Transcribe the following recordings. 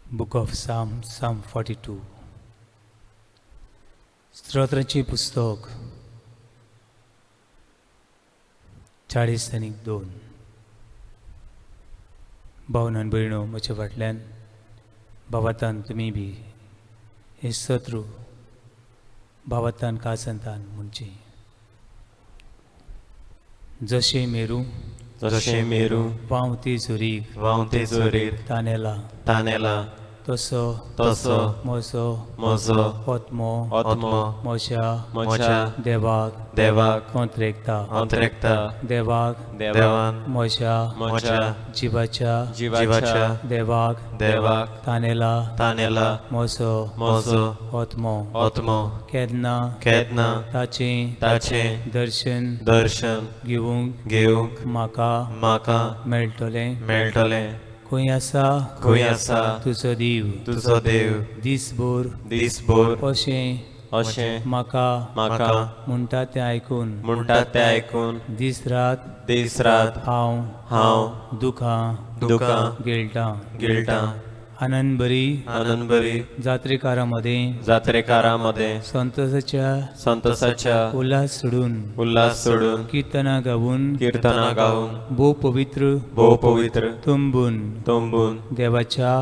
Book of Psalm 42. स्तोत्रांची पुस्तक 40:2. भावनान भयणो म्हज्या फाटल्यान भावातान तुमी बी हे स्तोत्र भावातान कासंतान म्हणचे. जशे मेरू वावते जोरीर तानेला तसो मोजो ओत्मो मोशा देवाक कोंत्रेकता देवान मोशा जिवाच्या देवाक तानेला मोजो ओत्मो केदना ताचे दर्शन घेवंक म्हाका मेळटले. खंय आसा तुजो देव दिसभर अशें म्हाका म्हणटा तें आयकून दीस रात हांव दुखां गिळटा. आनंद बरी जात्रेकारामध्ये संतोषाच्या उल्हास सोडून कीर्तना गावून भोव पवित्र तुंबून देवाच्या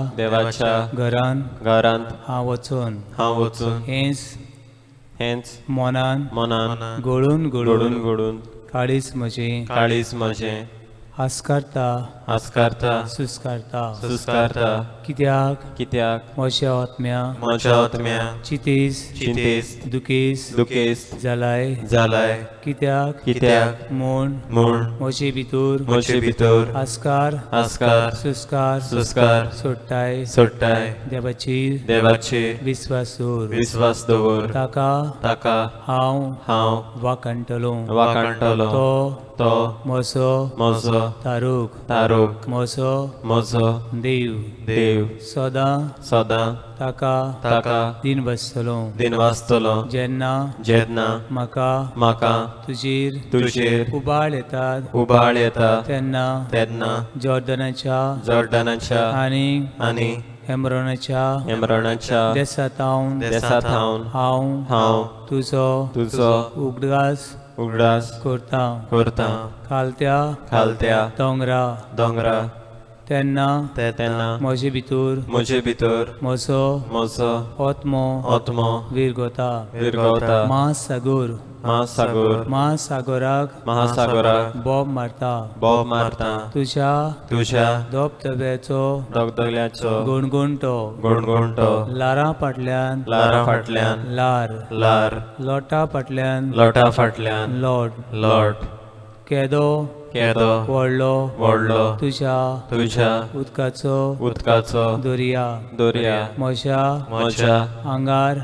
घरांत हांव वचून हेंच मनान गळून काळीज म्हजें आस्कारता सुस्कारता कित्याक म्हज्या आत्म्या चितीस दुखेस जालाय कित्याक म्हूण म्हजे भितर आस्कार सुस्कार सोडटाय देवाचेर विश्वास दवर ताका हांव वाकणटलो तो म्हजो तारूक म्हजो देव सदां ताका दिन वाजतलो जेन्ना म्हाका तुजेर उबाळ येता तेन्ना जॉर्डनाच्या आनी हेम्रोनाच्या देसांतावन हांव तुजो उगडास करता. खालत्या दोंगरा तेन्ना म्हजे भितर म्हजो ओत्मो विरगोता. महासागराक बोब मारता. तुज्या धबधब्याचो गुणगुणटो. लारां फाटल्यान लार लोटा फाटल्यान लोट. केदो व्हडलो तुज्या उदकाचो दर्या म्हज्या आंगार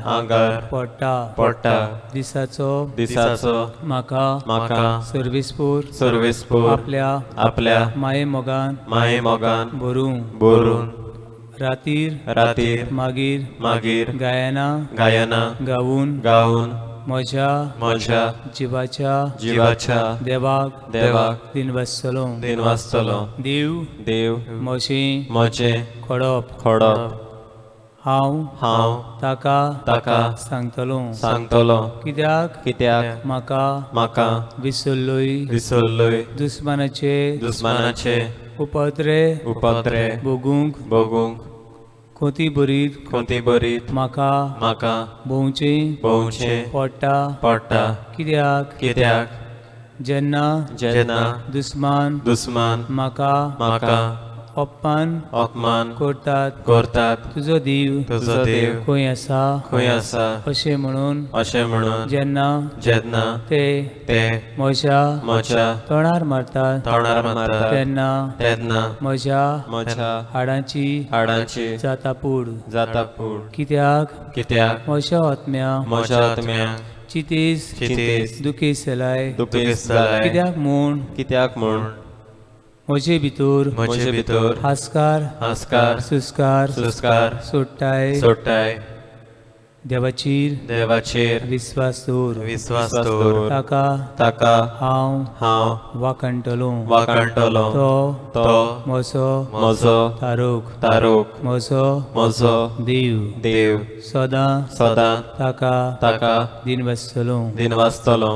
पडटा. दिसाचो म्हाका सर्विसपूर आपल्या माये मोगान भरून रातीर मागीर गायना गावून म्हज्या जिवाच्या देवाक दिन वाजतलो. देव म्हजें खोडप हांव ताका सांगतलो कित्याक म्हाका विसरलोय दुस्मानाचे उपद्रे भोगूंक खोती बरीत म्हाका भोंवचें पडटा. कित्याक जेन्ना दुस्मान म्हाका अपमान करतात तुजो देव खंय आसा अशें म्हणून जेन्ना ते म्हज्या तोंडार मारतात तेन्ना म्हज्या हाडांची जाता पूड. कित्याक म्हज्या आत्म्या चितीस दुखेस जालाय. कित्याक म्हूण म्हजे भितर आस्कार सुस्कार सोडटाय. देवाचेर विस्वास दवर ताका हांव वाकणटलो तो म्हजो तारोक म्हजो देव सदां ताका दिनवासतलो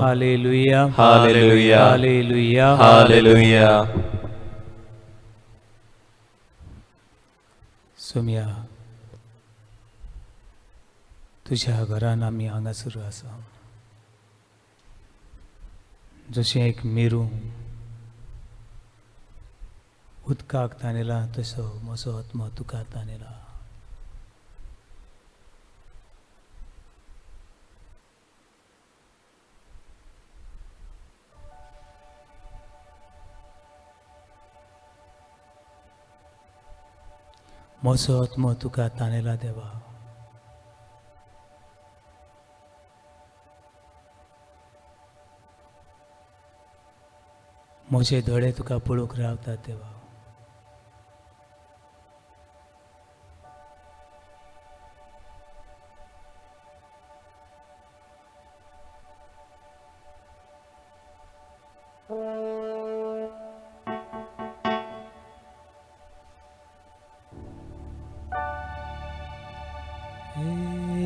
हालेलुया सोम्या तुझ्या घरान आमी हांगासर आसा जशें एक मेरू उदकाक ताणेला तसो म्हजो आत्मा तुका ताणेला म्हजो आत्मा तुका ताणेला देवा म्हजे दोळे तुका पळोवंक रावतात देवा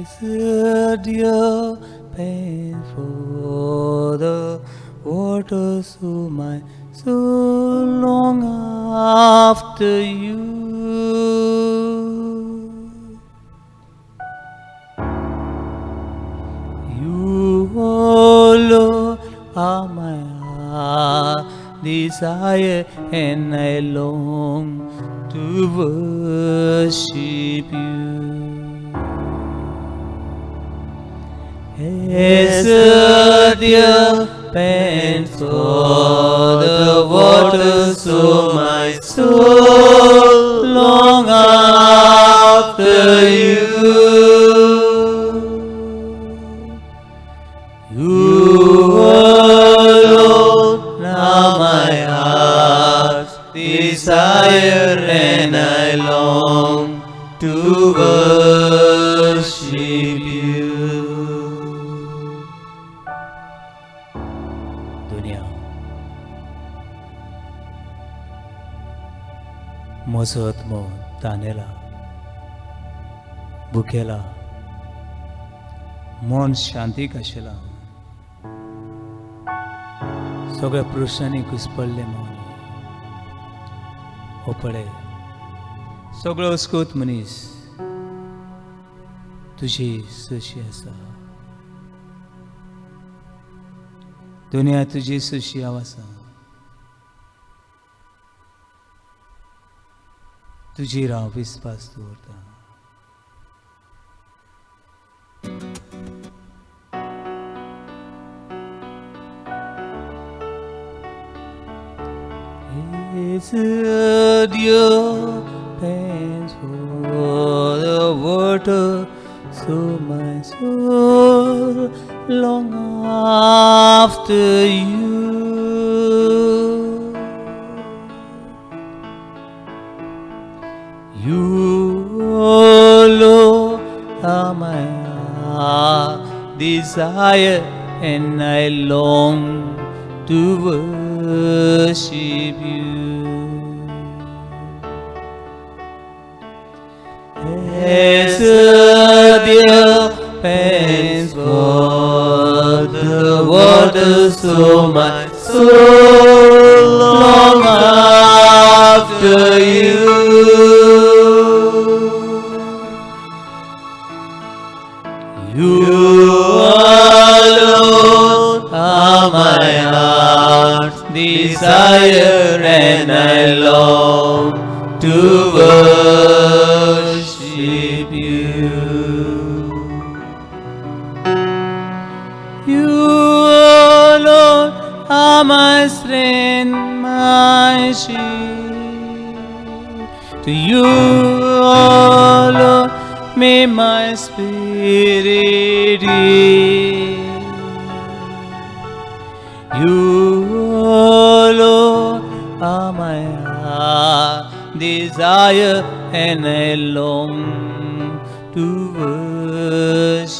Is it your pain for the waters of my soul long after you? You, oh Lord, are my heart desire, and I long to worship you. As the deer pants for the waters of my soul long after you. You alone are my heart's desire, and I long to worship you. म्हजो आत्मो ताणेला भुकेला मन शांतीक आशिल्ला सगळ्या पुरुषांनी घुसपडले मन हो पळय सगळो उस्कोत मनीस तुजी सुशी आसा दुनिया तुजी सुशी हांव आसा तुजेर हांव विस्वास दवरतां Is it your pains for the water so my soul long after you? You, oh Lord, are my heart desire, and I long to worship you. As the deer pants for the waters of my soul long after you. You alone are my heart's desire, and I long to worship you. You alone are my strength, my shield. To you alone may my spirit yield. You alone are my heart desire, and I long to worship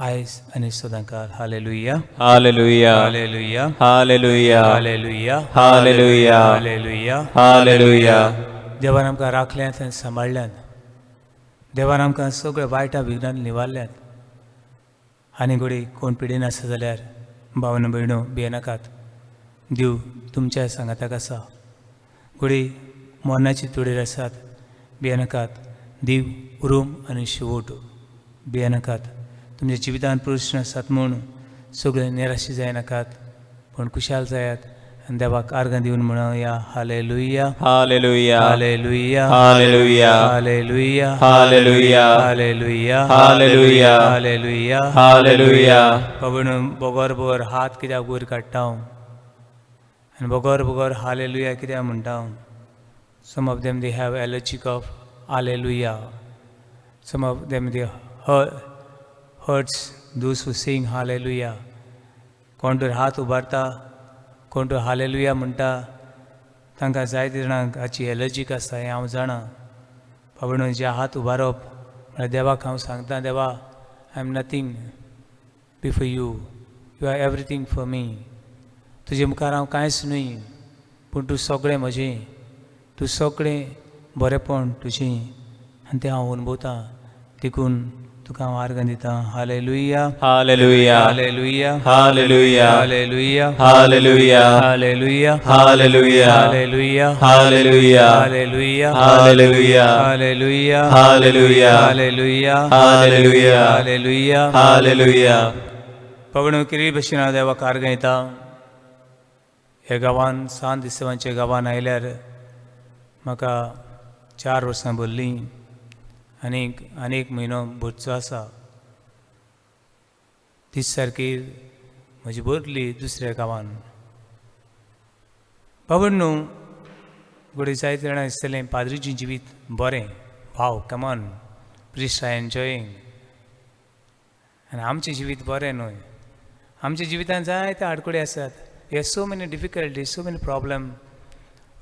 आयज आनी सदांकाळ. Hallelujah, hallelujah, hallelujah, hallelujah, hallelujah, hallelujah, hallelujah. Hallelujah. देवान आमकां राखल्यात आनी सांबाळल्यात. देवान आमकां सगळ्या वायटा विघ्नान निवारल्यात. आनी घडी कोण पिडेन आसा जाल्यार भावना भयणो भियेनाकात. देव तुमच्या सांगाताक आसा. घडी मरणाची तुडेर आसात, भियेनाकात. देव उरूम आनी शेवट, भियेनाकात. तुमच्या जिवितांत प्रश्न आसात म्हूण सगळे निराशी जायनाकात, पूण खुशाल जायात आनी देवाक आर्गां दिवन म्हणया hallelujah, hallelujah, hallelujah, hallelujah, hallelujah, hallelujah, hallelujah, hallelujah, hallelujah. Hallelujah. बाबून बोगोर बोगोर हात कित्याक वयर काडटा हांव आनी बोगोर बोगोर हालेलुया कित्याक म्हणटा हांव. Some of them they have allergic of hallelujah. Some of them they hurts those who sing hallelujah. कोण तर हात उबारता, कोण तर हालेलुया म्हणटा, तांकां जायते जाणांक हाची एलर्जीक आसता हें हांव जाणा. बाबून जे हात उबारप म्हळ्यार देवाक हांव सांगता, देवा I am nothing before you, you are everything for me. तुजे मुखार हांव कांयच न्हय, पूण तूं सगळें म्हजें, तूं सगळें बरेंपण तुजें आनी तें हांव अनुभवतां. देखून तुका हांव आर्गां दितां. Hallelujah, hallelujah, hallelujah, hallelujah, hallelujah, hallelujah, hallelujah, hallelujah, hallelujah, hallelujah, hallelujah, hallelujah, hallelujah, hallelujah, hallelujah, hallelujah, hallelujah. Hallelujah. पगडून किरी भशेन हांव देवाक आर्गां दितां. ह्या गांवांत सांत इस्तवांच्या गांवांत आयल्यार म्हाका 4 वर्सां भरलीं. आनीक म्हयनो भरचो आसा. 30 तारखेर म्हजी भरली दुसऱ्या गांवांत. बाबड न्हू घडी जायते जाणां दिसतलें पाद्रीचें जिवीत बरें. Wow come on, priest I enjoying. आनी आमचें जिवीत बरें न्हय. आमच्या जिवितांत जायते आडखळी आसात. हे so many difficulties, so many problem.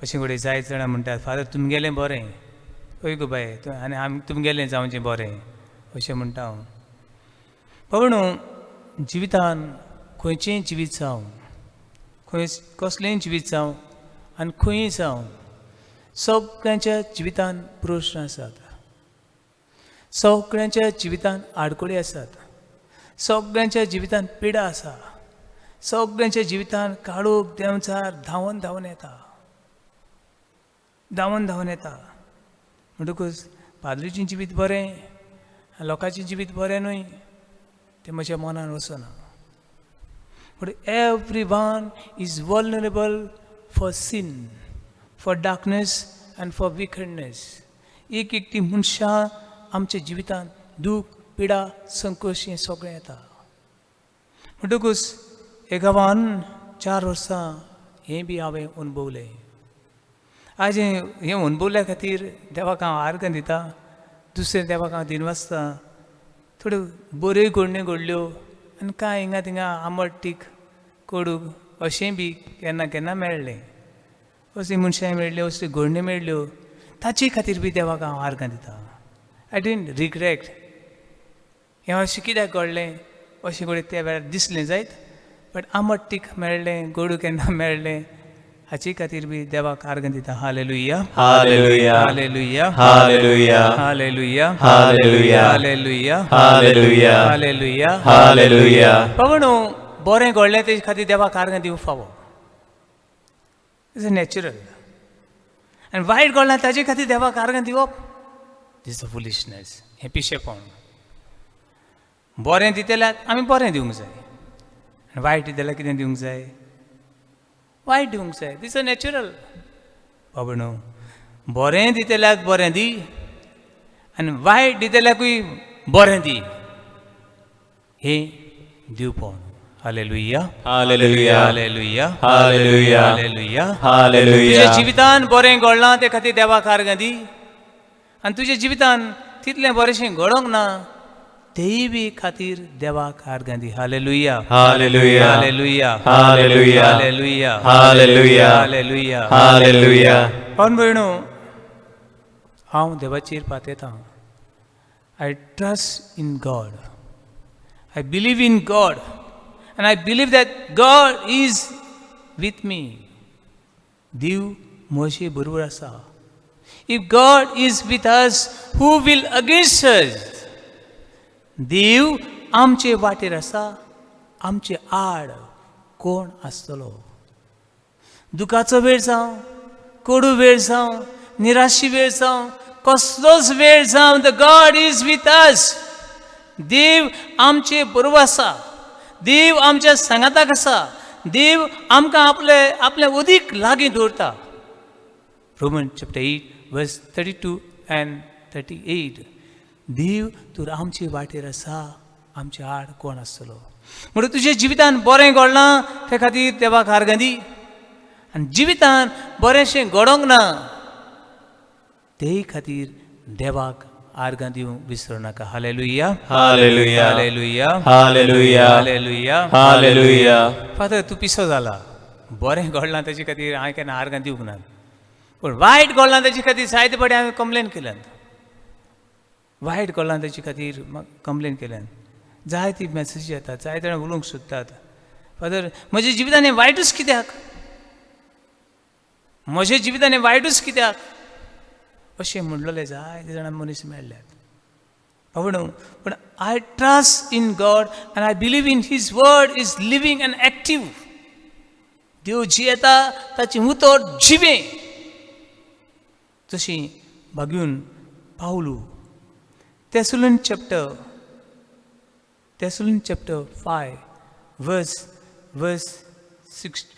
अशें घडी जायते जाणां म्हणटात, फादर तुमगेलें बरें. हय गो बाय, आनी तुमगेलें जावचें बरें अशें म्हणटा हांव. बाबा न्हू जिवितान खंयचेंय जिवीत जावं, कसलेंय जिवीत जावं आनी खंयय जावं, सगळ्यांच्या जिवितान प्रश्न आसात. सगळ्यांच्या जिवितान आडखळी आसात. सगळ्यांच्या जिवितान पिडा आसा. सगळ्यांच्या जिवितान काळोख देंवचार धांवन धांवन येता, धांवन धांवन येता. म्हणटकूच पाद्रीचें जिवीत बरें, लोकांचें जिवीत बरें न्हय तें म्हज्या मनान वचना. But everyone is vulnerable for sin, for darkness and for wickedness. एक एकटी मनशां आमच्या जिवितांत दूख, पिडा, संकोश हें सगळें येता. म्हणटकूच हे गांवान 4 वर्सां हें बी हांवें अनुभवलें. आज हें अनुभवल्या खातीर देवाक हांव आर्गां दितां. दुसरें देवाक हांव दिनवासतां. थोड्यो बऱ्यो घडण्यो घडल्यो आनी कांय हिंगा थिंगा आंबट तीख कडू अशें बी केन्ना केन्ना मेळ्ळें. असलीं मनशां मेळ्ळीं, असल्यो घडण्यो मेळ्ळ्यो, ताचे खातीर बी देवाक हांव आर्गां दितां. I didn't regret. हें अशें कित्याक घडलें अशें घडये त्या वेळार दिसलें जायत, बट आंबट तीख मेळ्ळें, गडू केन्ना मेळ्ळें हाचे खातीर बी देवाक आर्गां दितां. Hallelujah, hallelujah, hallelujah, hallelujah, hallelujah, hallelujah, hallelujah, hallelujah, hallelujah, hallelujah. बाबा न्हू बरें घडलें तेजे खातीर देवाक आर्गां दिवंक फावो. Is a natural. आनी वायट घडलां ताजे खातीर देवाक आर्गां दिवप, दिस अ फुलिशनेस. हें पिशेपण. बरें दितल्याक आमी बरें दिवंक जाय, आनी वायट दितल्याक कितें दिवंक जाय? वायट दिवंक जाय. This a natural. बाबा न्हू बरें दितल्याक बरें दी आनी वायट दितल्याकूय बरें दी. हें दिवपण. Hallelujah, hallelujah, hallelujah, hallelujah, hallelujah. Hallelujah. तुज्या जिवितान बरें घडलां ते खातीर देवाक आर्गां दी. आनी तुज्या जिवितान तितलें बरेंशें घडोंक ना तेय बी खातीर देवाक आर्गां दी. Hallelujah, hallelujah, hallelujah, hallelujah, hallelujah, hallelujah, hallelujah. Hallelujah. पण भयणू हांव देवाचेर पातयतां. I trust in God. I believe in God, and I believe that God is with me. देव म्हजे बरोबर आसा. If God is with us, who will against us? देव आमचे वाटेर आसा, आमचे आड कोण आसतलो? दुखाचो वेळ जावं, कोडू वेळ जावं, निराशी वेळ जावं, कसलोच वेळ जावं, the God is with us. देव आमचे बरोबर आसा. देव आमच्या सांगाताक आसा. देव आमकां आपले उदीक लागीं दवरता. Romans chapter 8 verse 32 and 38. देव तर आमचे वाटेर आसा, आमचे आड कोण आसतलो? म्हणून तुज्या जिवितान बरें घडलां ते खातीर देवाक आर्गां दी. आनी जिवितान बरेंशें घडोंक ना ते खातीर देवाक आर्गां दिवंक विसरूं नाका. Hallelujah, hallelujah, hallelujah, hallelujah, hallelujah, hallelujah. Father तूं पिसो जाला, बरें घडलां तेजे खातीर हांवें केन्ना आर्गां दिवंक ना. पूण वायट घडलां तेजे खातीर जायते फावटी हांवें कंप्लेन केल्यात. वायट घडलां तेजे खातीर कंप्लेन केल्यात. जायती मॅसेजी येतात, जायते जाण उलोवंक सोदतात. फादर म्हज्या जिवितान हें वायटूच कित्याक? म्हज्या जिवितान हें वायटूच कित्याक? अशें म्हणलेले जायते जाणां मनीस मेळ्ळ्यात. पूण I trust in God and I believe in his word is living and active. देव जियेता, ताची उतर जिवें. जशी भाग्यून पावलू Thessalonians chapter 5 verse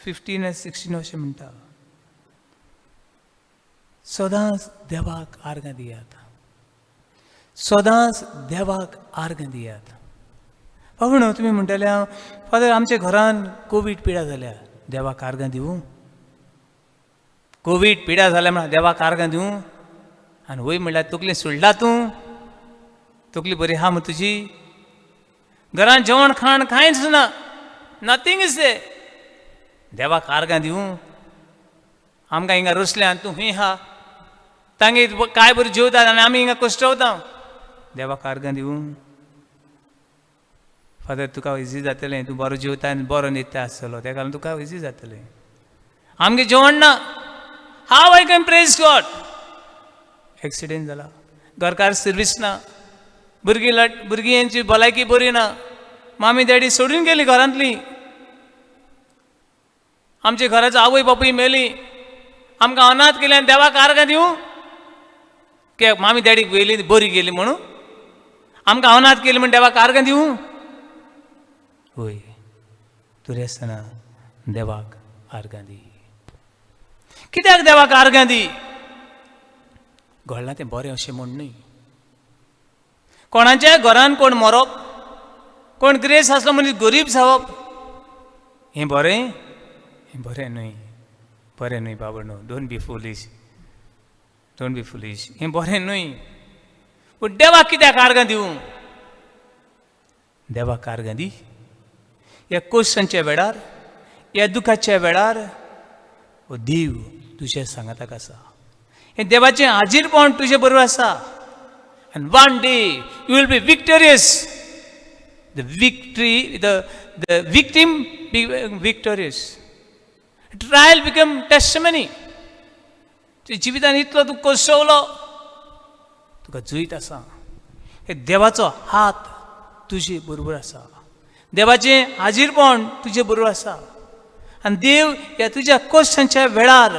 15 and 16 अशें म्हणटा. सदांच देवाक आर्गां दियात. सदांच देवाक आर्गां दियात. पावणो तुमी म्हणटले फादर आमच्या घरान कोवीड पिडा जाल्या, देवाक आर्गां दिवूं? कोवीड पिडा जाल्या म्हणून देवाक आर्गां दिवूं? आनी वय म्हणल्यार तकली सोडला तूं? तकली बरी आहा म्हूण तुजी? घरान जेवण खाण कांयच ना, नथींग इज दे. देवाक आर्गां दिवूं? आमकां हिंगा रुसल्यान तूं खंय आहा? तांगे काय बरें जेवतात आनी आमी हिंगा कश्टवता. देवाक आर्गां दिवूं? फादर तुका इजी जातलें, तूं बरो जेवता आनी बरो न्हिदता आसतलो, तेका लागून तुका इजी जातलें. आमगे जेवण ना, how I can praise God? Accident जाला, घरकार सर्वीस ना, भुरगीं यांची भलायकी बरी ना, मामी डॅडी सोडून गेली घरांतली, आमच्या घराचो आवय बापूय मेली, आमकां अनाथ केली आनी देवाक आर्गां दिवूं? कित्याक मामी डॅडीक वेली बरी गेली म्हणून आमकां अनाथ केली म्हूण देवाक आर्गां दिवूं? वय तुरे आसतना देवाक आर्गां दी. कित्याक देवाक आर्गां दी? घडलां तें बरें अशें म्हूण न्हय. कोणाच्या घरान कोण मरप, कोण ग्रेस आसलो मनीस गरीब जावप, हें बरें? हें बरें न्हय. बरें न्हय बाबा न्हू. Don't be foolish. हें बरें न्हय. पूण देवाक कित्याक आर्गां दिवूं? देवाक आर्गां दी. ह्या कोश्टांच्या वेळार, ह्या दुखाच्या वेळार हो देव तुज्या सांगाताक आसा. हें देवाचें हाजीरपण तुजे बरोबर आसा. And one day you will be victorious. The victim be victorious. Trial become testimony. जिवितान इतलो तूं कोसवलो, तुका जुयत आसा. हे देवाचो हात तुजे बरोबर आसा. देवाचें हाजीरपण तुजे बरोबर आसा. आनी देव ह्या तुज्या कोश्टांच्या वेळार,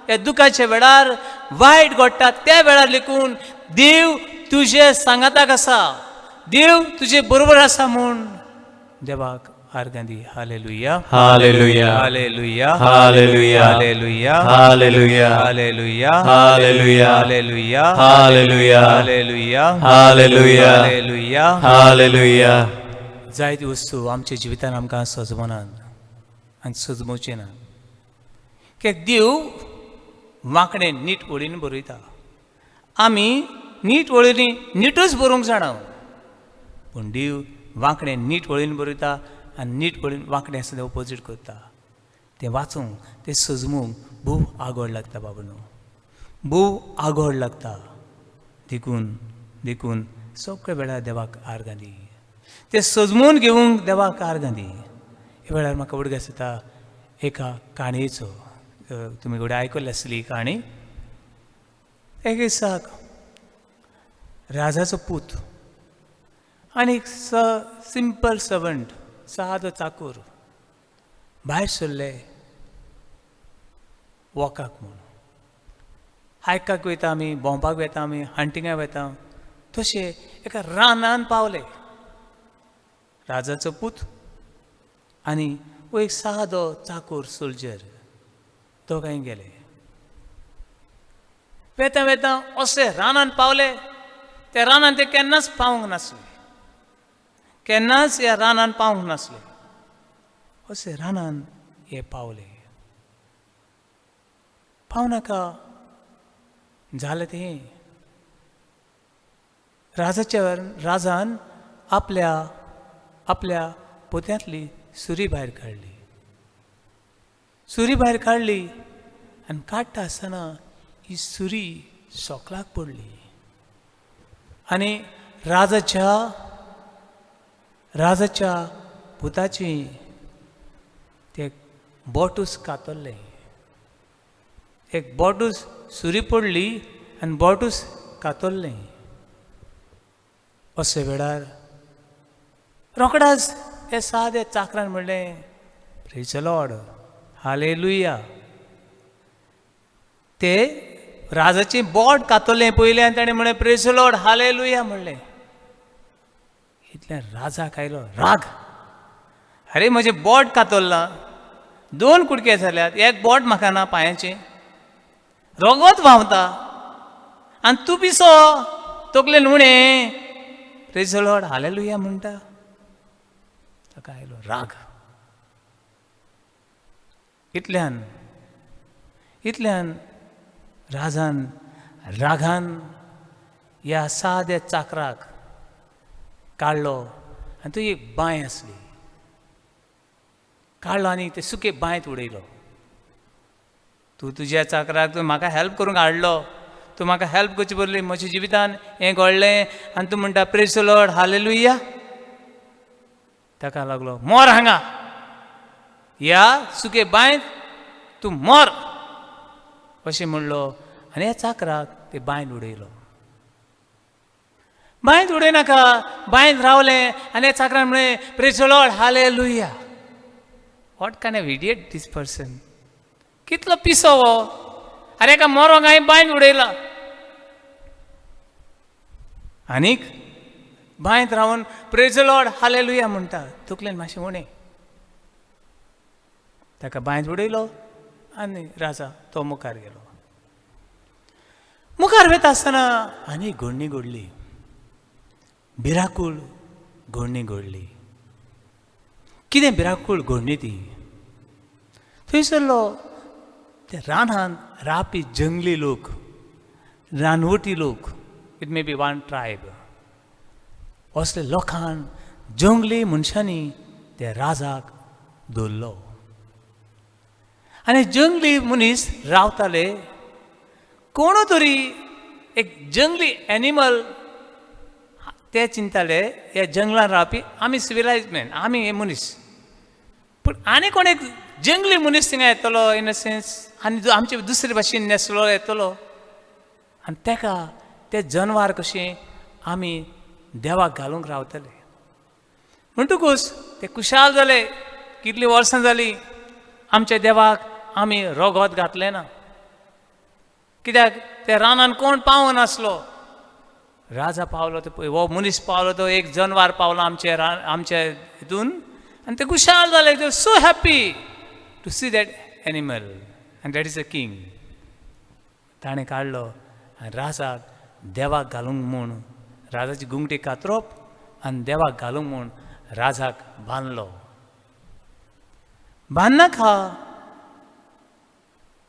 ह्या दुखाच्या वेळार, वायट घडटा त्या वेळार लेकून देव तुजे सांगाताक आसा. देव तुजे बरोबर आसा म्हूण देवाक आर्गां दी. Hallelujah, hallelujah, hallelujah, hallelujah, hallelujah, hallelujah, hallelujah, hallelujah, hallelujah, hallelujah, hallelujah, hallelujah, hallelujah. Hallelujah. जायती वस्तू आमच्या जिवितान आमकां सजमनात आनी सजमोवचे ना. कित्याक देव वांकडें नीट वळीन बरयता. आमी नीट वळींनी नीटूच बरोवंक जाणा. पूण देव वांकडें नीट वळीन बरयता आनी नीट वळीन वांकडें आसा तें ऑपोजीट करता. तें वाचूंक, तें सजमूंक भोव आगोड लागता बाबा न्हू. भोव आगोड लागता. देखून सगळे वेळार देवाक आर्गां दी. ते सजमून घेवंक देवाक कारगांदी. हे वेळार म्हाका उडगास येता एका काणयेचो. तुमी घोडे आयकल्ली आसली काणी. एक दिसाक राजाचो पूत आनी एक सिंपल सर्वंट, सादो चाकूर भायर सरले वॉकाक म्हूण. हायकाक वयता आमी, भोंवपाक वयता आमी, हंटिंगाक वयता. तशे एका रानान पावले राजाचो पूत आनी वो एक सादो चाकूर सोल्जर. दोगांय गेले. वेता वेता अशे रानान पावले. त्या रानान ते केन्नाच पावूंक नासले. केन्नाच ह्या रानान पावूंक नासले. अशे रानान हे पावले. पावनाका जालें तें राजान आपल्या पोत्यांतली सुरी भायर काडली. सुरी भायर काडली आनी काडटा आसतना ही सुरी सोकलाक पडली आनी राजाच्या पुताची ते बोटूस कातरलें. एक बोटूस सुरी पडली आनी बोटूस कातरलें. अशे वेळार रोखडाच हे सादे चाकरान म्हणलें, प्रेज द लॉर्ड, हालेलुया. ते राजाचें बोट कातरलें पयलें आनी ताणें म्हणलें प्रेज द लॉर्ड, हालेलुया म्हणलें. इतल्यान राजाक आयलो राग. अरे म्हजें बोट कातरलां, 2 कुडके जाल्यात, एक बोट म्हाका ना पांयाचें, रोगोत व्हांवता आनी तूं पिसो तकलेन उणें प्रेज द लॉर्ड, हालेलुया म्हणटा. ताका आयलो राग. इतल्यान रागान ह्या साद्या चाकराक काडलो आनी थंय एक बांय आसली. काडलो आनी ते सुके बांयत उडयलो. तूं तुज्या चाकराक तूं म्हाका हेल्प करूंक हाडलो, तूं म्हाका हेल्प करची पडली, म्हज्या जिवितान हें घडलें आनी तूं म्हणटा प्रेज द लॉर्ड, हालेलुया. ताका लागलो मोर हांगा, ह्या सुके बांयत तूं मोर अशें म्हणलो आनी ह्या चाकराक ते बांयत उडयलो. बांयत उडयनाका बांयत रावलें आनी ह्या चाकरान म्हणलें praise the Lord, hallelujah. What kind of idiot this person. कितलो पिसो हो. अरे एका मोरोंक हांवें बांयत उडयला. आनीक बांयत रावन प्रेज द लॉर्ड, हालेलुया म्हणटा. तकलेन मातशें उणें. ताका बांयत उडयलो आनी राजा तो मुखार गेलो. मुखार वता आसतना आनी घडणी घडली. भिराकूळ घडणी घडली. कितें भिराकूळ घडणी ती. थंयसरलो ते रानान रावपी जंगली लोक, रानवटी लोक, it may be one tribe, असले लोकांन जंगली मनशांनी त्या राजाक दवरलो. आनी जंगली मनीस रावताले. कोण तरी एक जंगली एनिमल ते चिंताले ह्या जंगलान रावपी आमी सिविलायज मॅन, आमी हे मनीस. पूण आनी कोण एक जंगली मनीस थिंगा येतलो इन अ सेन्स आनी आमचे दुसरे भाशेन नेसलो येतलो आनी तेका ते जनवार कशें आमी देवाक घालूंक रावतले. म्हणटकूच ते खुशाल जाले. कितलीं वर्सां जालीं आमच्या देवाक आमी रोगोत घातलें ना. कित्याक ते रानान कोण पावूं नासलो. राजा पावलो तो पळय, हो मनीस पावलो तो एक जनवार पावलो आमच्या हितून आनी ते खुशाल जाले. They so happy to see that animal आनी दॅट इज अ किंग. ताणें काडलो आनी राजाक देवाक घालूंक म्हूण राजाची गुंगटी कातरप आनी देवाक घालूंक म्हूण राजाक बांदलो. बांदनाका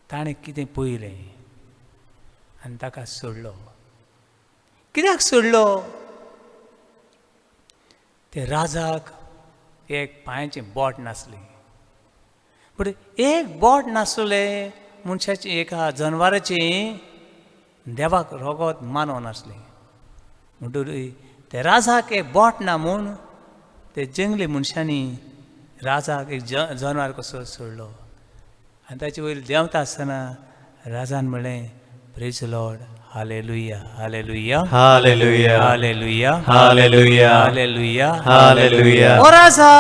ताणें कितें पळयलें आनी ताका सोडलो. कित्याक सोडलो. ते राजाक एक पांयाचें बोट नासलें. पूण एक बोट नासलें मनशाचें, एका जनवाराचें देवाक रोगोत मानो नासलें. म्हणटकीर ते राजाक एक बोट ना म्हूण ते जंगली मनशांनी राजाक एक जनावर कसो सोडलो आनी ताचे वयर देंवता आसतना राजान म्हणलें praise Lord hallelujah hallelujah Hallelujah. Hallelujah Hallelujah. Hallelujah Hallelujah. हो राजा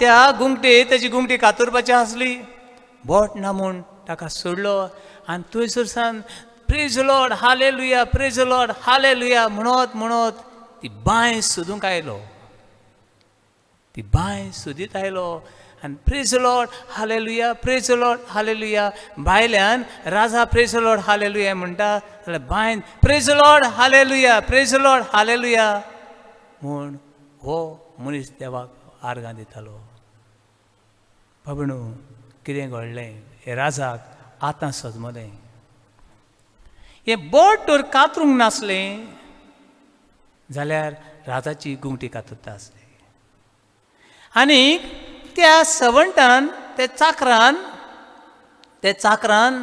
त्या गुंगटे ताची गुंगटी कातरपाची आसली बोट ना म्हूण ताका सोडलो आनी थंयसर सावन प्रेज लॉर्ड हालेलुया म्हणत म्हणत ती बांय सोदूंक आयलो ती बांय सोदीत आयलो आनी प्रेज लॉर्ड हालेलुया भायल्यान राजा प्रेज लॉर्ड हालेलुया म्हणटा जाल्यार बांयन प्रेज लॉर्ड हालेलुया म्हूण हो मनीस देवाक आर्गां दितालो बाबणू कितें घडलें हे राजाक आतां सजमलें हें बोट तर कातरूंक नासलें जाल्यार राजाची गुंगटी कातरता आसली आनी त्या सर्वंटान त्या चाकरान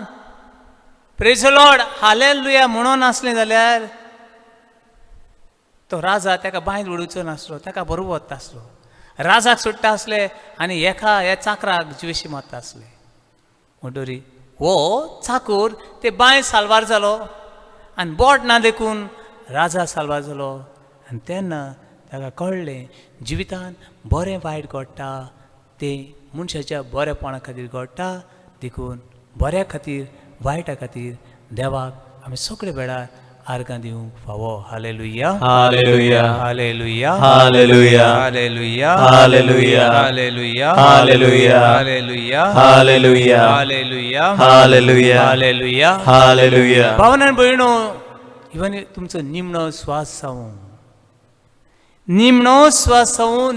प्रेज लॉर्ड हालेलुया म्हणून आसलें जाल्यार तो राजा ताका बांयत उडोवचो नासलो ताका बरोबर वता आसलो राजाक सोडटा आसले आनी ह्या चाकराक जिवेशी मारता आसले म्हणटरी हो चाकूर ते बांय साल्वार जालो आनी बोट ना देखून राजा साल्वार जालो आनी तेन्ना ताका कळ्ळें जिवितान बरें वायट घडटा तें मनशाच्या बरेपणा खातीर घडटा देखून बऱ्या खातीर वायटा खातीर देवाक आमी सगळे वेळार आर्गां दिवंक फावो hallelujah Hallelujah. Hallelujah Hallelujah. Hallelujah Hallelujah. Hallelujah Hallelujah. Hallelujah Hallelujah. Hallelujah Hallelujah. Hallelujah Hallelujah. भावनान भयणो even तुमचो निमणो श्वास जावं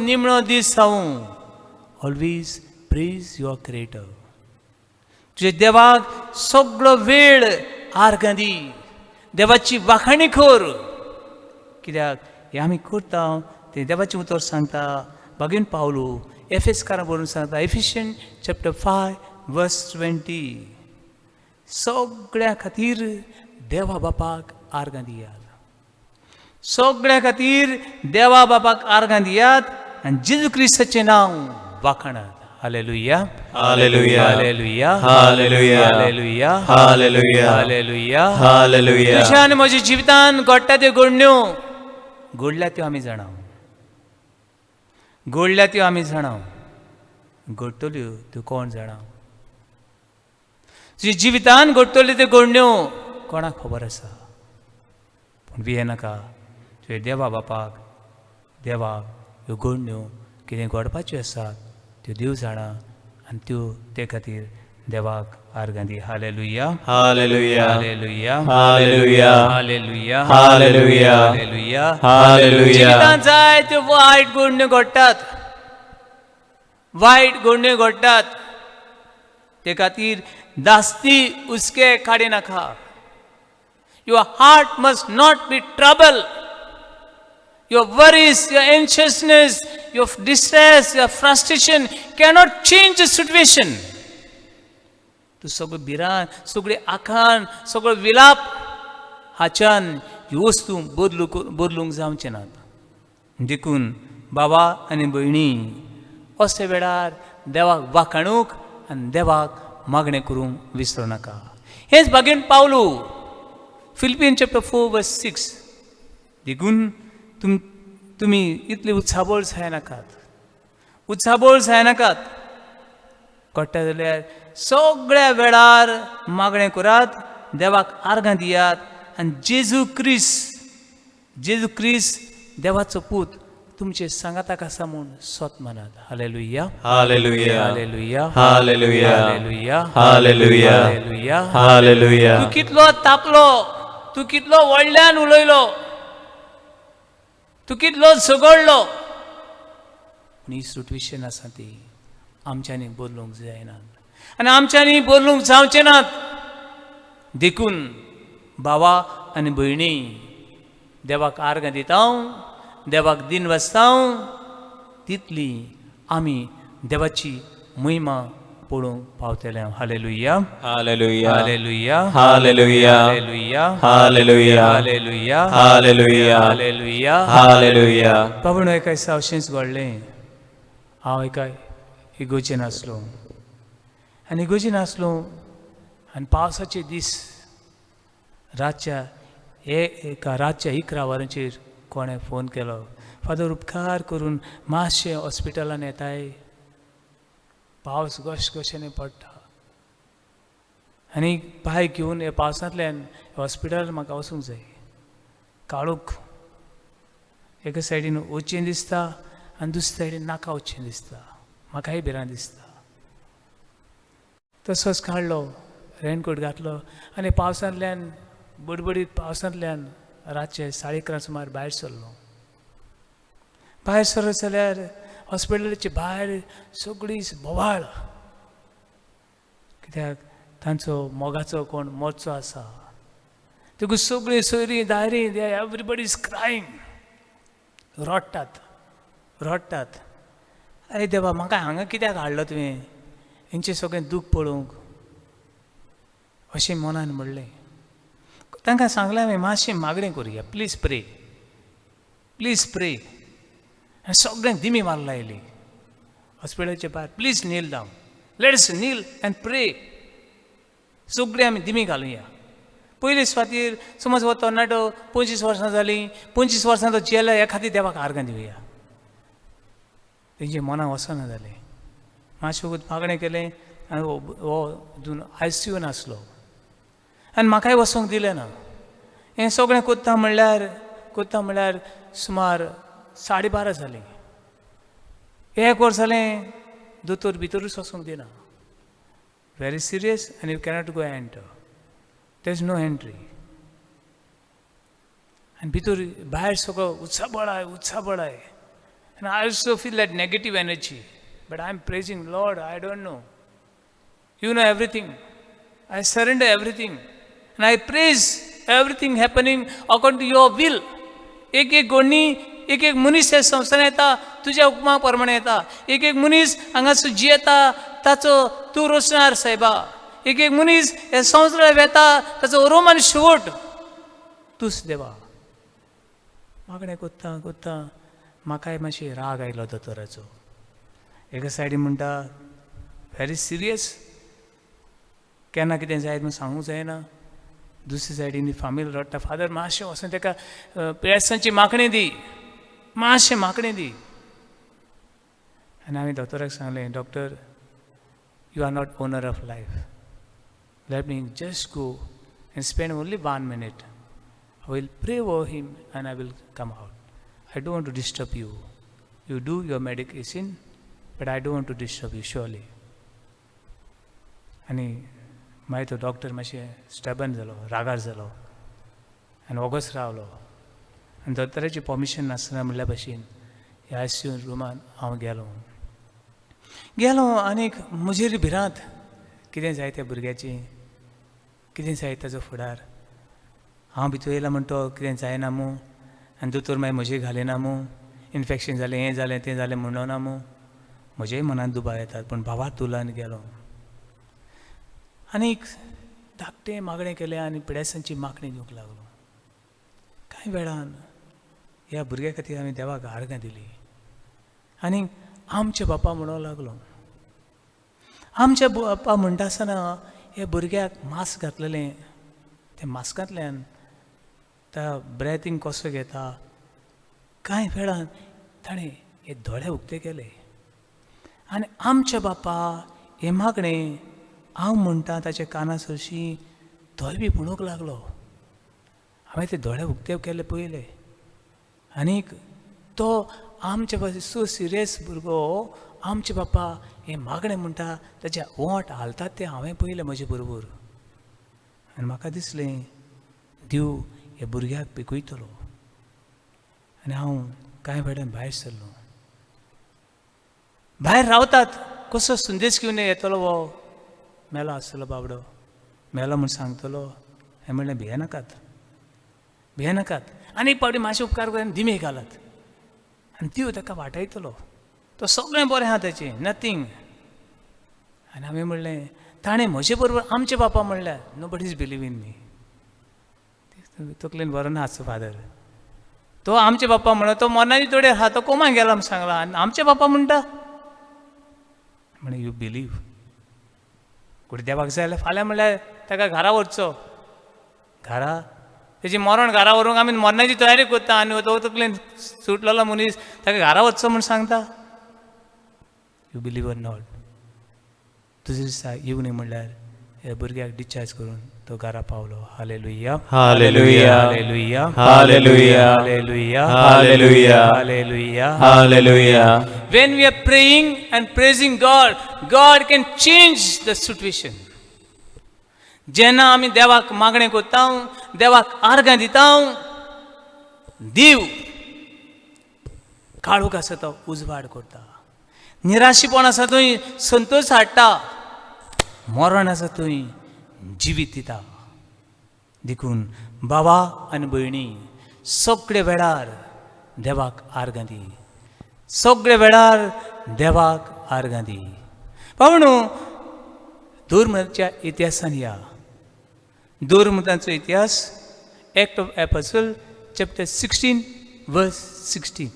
निमणो दीस जावं ऑलवेज प्रेज युअर क्रिएटर तुजे देवाक सगळो वेळ आर्गां दी देवाची वाखाणी कर कित्याक हे आमी करता ते देवाचें उतर सांगता बागेन पावलो एफेसकारां बरोवन सांगता एफिशियन चॅप्टर 5:20 सगळ्या खातीर देवा बापाक आर्गां दियात सगळ्या खातीर देवा बापाक आर्गां दियात आनी जेजू क्रिस्ताचें नांव वाखाणात hallelujah Hallelujah. Hallelujah Hallelujah. Hallelujah Hallelujah. Hallelujah Hallelujah. तुज्या आनी म्हज्या जिवितान घडटा त्यो घडण्यो घडल्या त्यो आमी जाणाव घडटल्यो त्यो कोण जाणाव तुज्या जिवितान घडटल्यो त्यो घडण्यो कोणाक खबर आसा पूण भियेनाका तुवें देवा बापाक देवाक ह्यो घडण्यो कितें घडपाच्यो आसात त्यो देव जाणा आनी त्यो ते खातीर देवाक आर्गां दी hallelujah Hallelujah. Hallelujah Hallelujah. Hallelujah Hallelujah. Hallelujah Hallelujah. जिवितांत जाय त्यो वायट घडण्यो घडटात ते खातीर दास्ती उस्के काडी नाका your heart must not be trouble your worries, your anxiousness, your distress, your frustration cannot change the situation. तूं सगळें भिरान सगळें आखान सगळो विलाप हाच्यान ह्यो वस्तू बदलूंक जावचे नात देखून बाबा आनी भयणी अशे वेळार देवाक वाखाणूक आनी देवाक मागणें करूंक विसरूं नाका हेच बागेन पावलो फिलिपियन चॅप्टर 4:6 देखून तुमी इतले उत्साबोळ जायनाकात घडटा जाल्यार सगळ्या वेळार मागणें करात देवाक आर्गां दियात आनी जेजू क्रिस्त देवाचो पूत तुमचे सांगाताक आसा म्हूण सोत मानात hallelujah Hallelujah. Hallelujah Hallelujah. Hallelujah Hallelujah. Hallelujah Hallelujah. तूं कितलो तापलो तूं कितलो व्हडल्यान उलयलो तूं कितलो झगडलो पूण ही सिट्युएशन आसा ती आमच्यांनी बदलूंक जायनात आनी आमच्यांनी बदलूंक जावचें नात देखून बाबा आनी भयणी देवाक आर्गां दिता देवाक दिन वाचता तितली आमी देवाची महिमा पळोवंक पावतले hallelujah Hallelujah. Hallelujah Hallelujah. Hallelujah Hallelujah. Hallelujah Hallelujah. Hallelujah Hallelujah. पावण एका दिसा अशेंच घडलें हांव एका इगोचेर आसलो आनी इगोचेर आसलो आनी पावसाचे दीस रातच्या 11 वरांचेर कोणें फोन केलो, फादर उपकार करून मातशे हॉस्पिटलान येताय, पावस घशघशेने पडटा आनी बाय घेवन हे पावसांतल्यान हॉस्पिटलान म्हाका वचूंक जाय. काळोख एका सायडीन वचचें दिसता आनी दुसरे सायडीन नाका वचचें दिसता, म्हाकाय भिरांत दिसता. तसोच काडलो, रेनकोट घातलो आनी पावसांतल्यान बडबडीत पावसांतल्यान रातचे 11:30 सुमार भायर सरलो. भायर सरत जाल्यार हॉस्पिटलाचे भायर सगळी बोवाळ, कित्याक तांचो मोगाचो कोण मोर्चो आसा. देखून सगळीं सोयरीं दायरीं एवरीबडी इज क्रायींग, रडटात. अरे देवा, म्हाका हांगा कित्याक हाडलो तुवें, हेंचें सगळें दूख पळोवंक, अशें मनान म्हणलें. तांकां सांगलें हांवें, मातशें मागणें करुया, प्लीज प्रे. आनी सगळ्यांक दिमी मारला आयली हॉस्पिटलाचे भायर, please kneel down, let's kneel and pray. सगळीं आमी दिमी घालुया. पयले सुवातेर समज हो तरणाटो 25 वर्सां जालीं, 25 वर्सां तो जेला, ह्या खातीर देवाक आर्गां दिवया. तेंचे मनां वचना जालें. मातशें वगत मागणें केलें आनी हो ICUन आसलो आनी म्हाकाय वचोंक दिलें ना. हें सगळें कोत्ता म्हणल्यार सुमार 12:30 जालीं. 1 वर जालें, दोतोर भितरूच वचोंक दिना. Very serious and you cannot go enter. There is no entry. And भितर भायर सगळो उत्साबळाय. And I also feel that negative energy. But I am praising Lord, I don't know. You know everything. I surrender everything. And I praise everything happening according to your will. एक मनीस हे संस्थान येता, तुज्या हुकमा प्रमाणे येता. एक मनीस हांगासर जियेता, ताचो तूं रचणार सायबा. एक मनीस हे संवसारांत येता, ताचो रोमान शेवट तूंच देवा. मागणें कोत्ता म्हाकाय मातशें राग आयलो दोतोराचो. एका सायडीन म्हणटा व्हेरी सिरियस, केन्ना कितें जायत म्हूण सांगूंक जायना. दुसरे सायडीन फामील रडटा, फादर मातशें वचून ताका प्रेसांची मागणी दी, मातशें मागणें दी. आनी हांवें दोतोराक सांगलें, doctor, you are not owner of life. Let me just go and spend only 1 minute. I will pray over him and I will come out. I don't want to disturb you. You do your medication, but I don't want to disturb you, surely. आनी मागीर तो doctor मातशें stubborn जालो, रागार जालो आनी वोगोस रावलो. आनी दोतोराची पर्मिशन नासतना म्हणल्या भशेन ह्या ICU रुमान हांव गेलो आनीक म्हजेर भिरांत, कितें जाय त्या भुरग्याचें, कितें जाय ताचो फुडार. हांव भितर येयला म्हण तो कितें जायना मू, आनी दोतोर मागीर म्हजेर घालिना मू, इन्फेक्शन जालें, हें जालें तें जालें म्हणना मू. म्हजेय मनांत दुबाव येतात, पूण भावा तुलान गेलो आनीक धाकटें मागणें केलें आनी पिडेसांची मागणी दिवंक लागलो. कांय वेळान ह्या भुरग्या खातीर हांवें देवाक आर्गां दिलीं. आनी आमचे बापा म्हणूंक लागलो. आमचे बापा म्हणटा आसतना ह्या भुरग्याक मास्क घातलेलें, त्या मास्कांतल्यान त्या ब्रेथींग कसो घेता. कांय वेळान ताणें हे दोळे उक्ते केले आनी आमचे बापा हे मागणें हांव म्हणटा ताच्या काना सरशी तोय बी म्हणूंक लागलो. हांवें ते दोळे उक्ते केले पयले आनीक तो आमचे बाबा सो सिरियस भुरगो, आमचे बापा हे मागणें म्हणटा ताचे ओंठ हालतात ते हांवें पयले म्हजे बरोबर. आनी म्हाका दिसलें देव हे भुरग्याक पिकयतलो. आनी हांव कांय वेळान भायर सरलो. भायर रावतात, कसो संदेश घेवन येतलो वो मेलो आसतलो बाबडो, मेलो म्हूण सांगतलो. हांवें म्हणलें भियेनाकात आनी पावटी मातशें उपकार करून दिमे घालात आनी देव ताका वाटयतलो. तो सगळें बरें आहा ताचें, नथींग. आनी हांवें म्हणलें ताणें म्हजे बरोबर आमचे बापा म्हणल्यार nobody is believe in me. तकलेन बरो ना आसचो फादर. तो आमचे बापा म्हणलो, तो मनानी थोडे आहा, तो कोमा गेला म्हूण सांगला आनी आमचे बापा म्हणटा. म्हणे यू बिलीव. कुठे देवाक जाय जाल्यार फाल्यां म्हणल्यार ताका घरा व्हरचो. घरा तेजें मरण घरा व्हरूंक आमी मरणाची तयारी करता आनी तो तकलेन सुटलेलो मनीस ताका घरा वचचो म्हूण सांगता. You believe or not. दुसरे दिसा येवंक न्ही म्हणल्यार ह्या भुरग्याक डिस्चार्ज करून तो घरा पावलो. Hallelujah, hallelujah, hallelujah, hallelujah, hallelujah, hallelujah, hallelujah, hallelujah. When we are praying and praising God, God can change the situation. जेन्ना आमी देवाक मागणें करता, देवाक आर्गां दिता, देव काळोख आसा तो उजवाड करता. निराशीपण आसा थंय संतोश हाडटा. मरण आसा थंय जिवीत दिता. देखून बाबा आनी भयणी सगळे वेळार देवाक आर्गां दी. सगळे वेळार देवाक आर्गां दी. पावणू धर्माच्या इतिहासान या. धर्माचो इतिहास एक्ट ऑफ एपॉस्टल चॅप्टर 16 वर्स 16.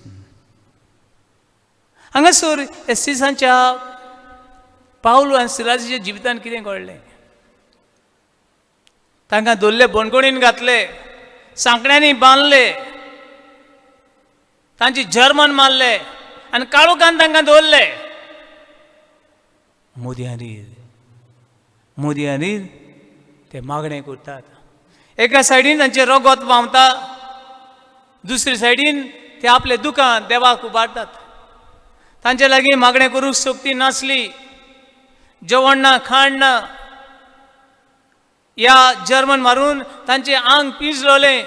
हांगासर एस्सिसांच्या पावलो आनी सिलासाच्या जिवितांत कितें घडलें. तांकां दवरले बंडखोणीन घातले, सांकड्यांनी बांदले, तांची जर्मन मारले आनी काळोखान तांकां दवरले. मोदयांनी ते मागणें करतात. एका सायडीन तांचे रगत व्हांवता, दुसरे सायडीन ते आपले दुकान देवाक उबारतात. तांचे लागीं मागणें करूंक शक्ती नासली. जेवण ना, खाण ना. ह्या जर्मन मारून तांचे आंग पिंजलोलें,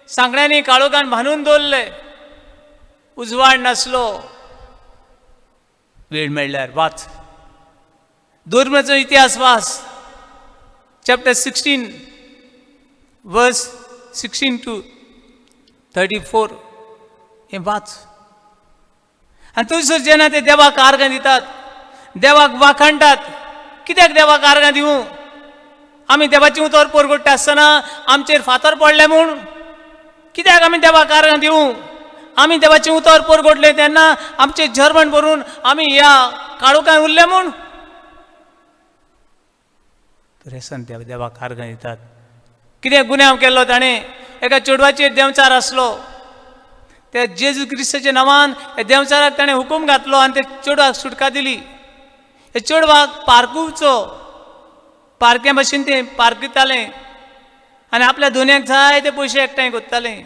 सांकड्यांनी काळोखान बांदून दवरले. उजवाड नासलो. वेळ मेळ्ळ्यार वाच. धर्माचो इतिहास वाच. चॅप्टर 16 वर्स 16 to 34 हें वाच. आनी थंयसर जेन्ना ते देवाक आर्गां दितात, देवाक वाखाणटात. कित्याक देवाक आर्गां दिवूं? आमी देवाची उतर परगट्टा आसतना आमचेर फातर पडले म्हूण? कित्याक आमी देवाक आर्गां दिवूं? आमी देवाचें उतर परगटलें तेन्ना आमचें जर्मन भरून आमी ह्या काळोखान उरले म्हूण? रेसन देवाक आर्गां दितात. कितें गुन्यांव केल्लो ताणें? एका चेडवाचेर देंवचार आसलो. त्या जेजू क्रिस्ताच्या नांवान हे देंवचाराक ताणें हुकूम घातलो आनी ते चेडवाक सुटका दिली. हे चेडवाक पारकुवचो. पारक्या भाशेन ते पारकितालें आनी आपल्या दोनयाक जाय ते पयशे एकठांय करतालें.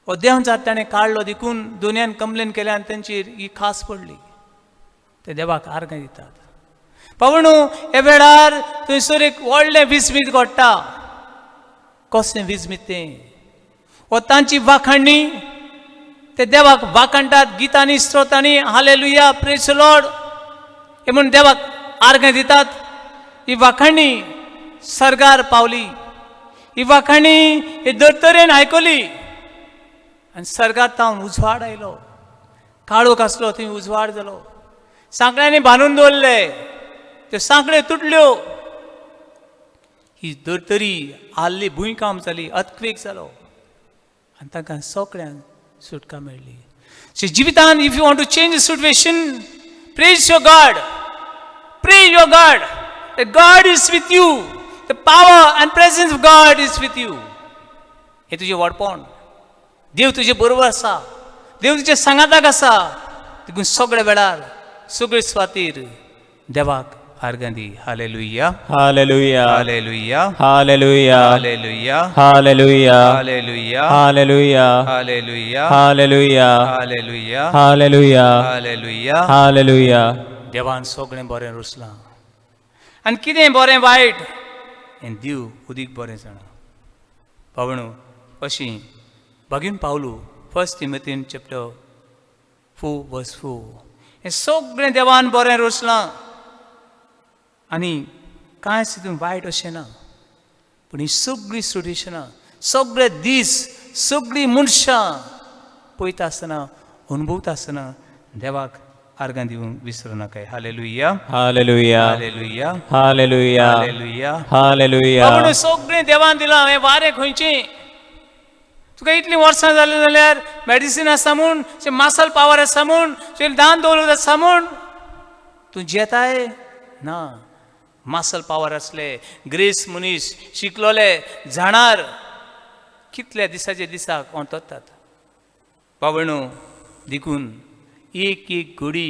हो देंवचार ताणें काडलो. देखून दोनयान कंप्लेन केल्या आनी तांचेर ही खास पडली. ते देवाक आर्गां दितात. पावणू हे वेळार थंयसर एक व्हडलें विस्मीत घडटा. कसलें विस्मीत तें? हो तांची वाखाणणी. ते देवाक वाखाणटात गितांनी, स्तोत्रांनी. हालेलुया, प्रेज द लॉर्ड हे म्हूण देवाक आर्गां दितात. ही वाखाणणी सर्गार पावली. ही वाखाणणी ही दर्तरेन आयकली आनी सर्गार तावन उजवाड आयलो. काळोख आसलो थंय उजवाड जालो. सांकड्यांनी बांदून दवरले, त्यो सांकड्यो तुटल्यो. ही दर्तरी आल्ली भुंयकांप जाली, अर्थक्वेक जालो आनी तांकां सगळ्यांक सुटका मेळ्ळी. सो जिवितांत if you want to change the situation, praise your God. Pray your God. God is with you. The power and presence of God is with you. हे तुझे वडपण. देव तुजे बरोबर आसा. देव तुजे सांगाताक आसा. देखून सगळे वेळार सगळे सुवातेर देवाक आर्गां दी. Hallelujah, hallelujah, hallelujah, hallelujah, hallelujah, hallelujah, hallelujah, hallelujah, hallelujah, hallelujah, hallelujah, hallelujah, hallelujah. Hallelujah. देवान सगळें बरें रुसलां. आनी कितें बरें वायट हें देव उदीक बरें जाणा. पावणू अशीं बागीन पावलू 1 Timothy chapter 4 verse 4. हें सगळें देवान बरें रुसलां आनी कांयच तितून वायट अशें ना. पूण ही सगळीं सिट्युएशनां, सगळे दीस, सगळीं मनशां पळयता आसतना, अनुभवता आसतना देवाक आर्गां दिवंक विसरूं नाका. Hallelujah, hallelujah, hallelujah, hallelujah, hallelujah. Hallelujah. बाबून सगळें देवान दिलां. हें वारें खंयचें? तुका इतलीं वर्सां जालीं जाल्यार मेडिसीन आसा म्हूण, मासल पावर आसा म्हूण, दान दौलत आसा म्हूण तूं जेताय ना मासल पावर असले ग्रेस मनीस शिकलोले जाणार कितल्या दिसाचे दिसाक ओंततात पावणो देखून एक एक घडी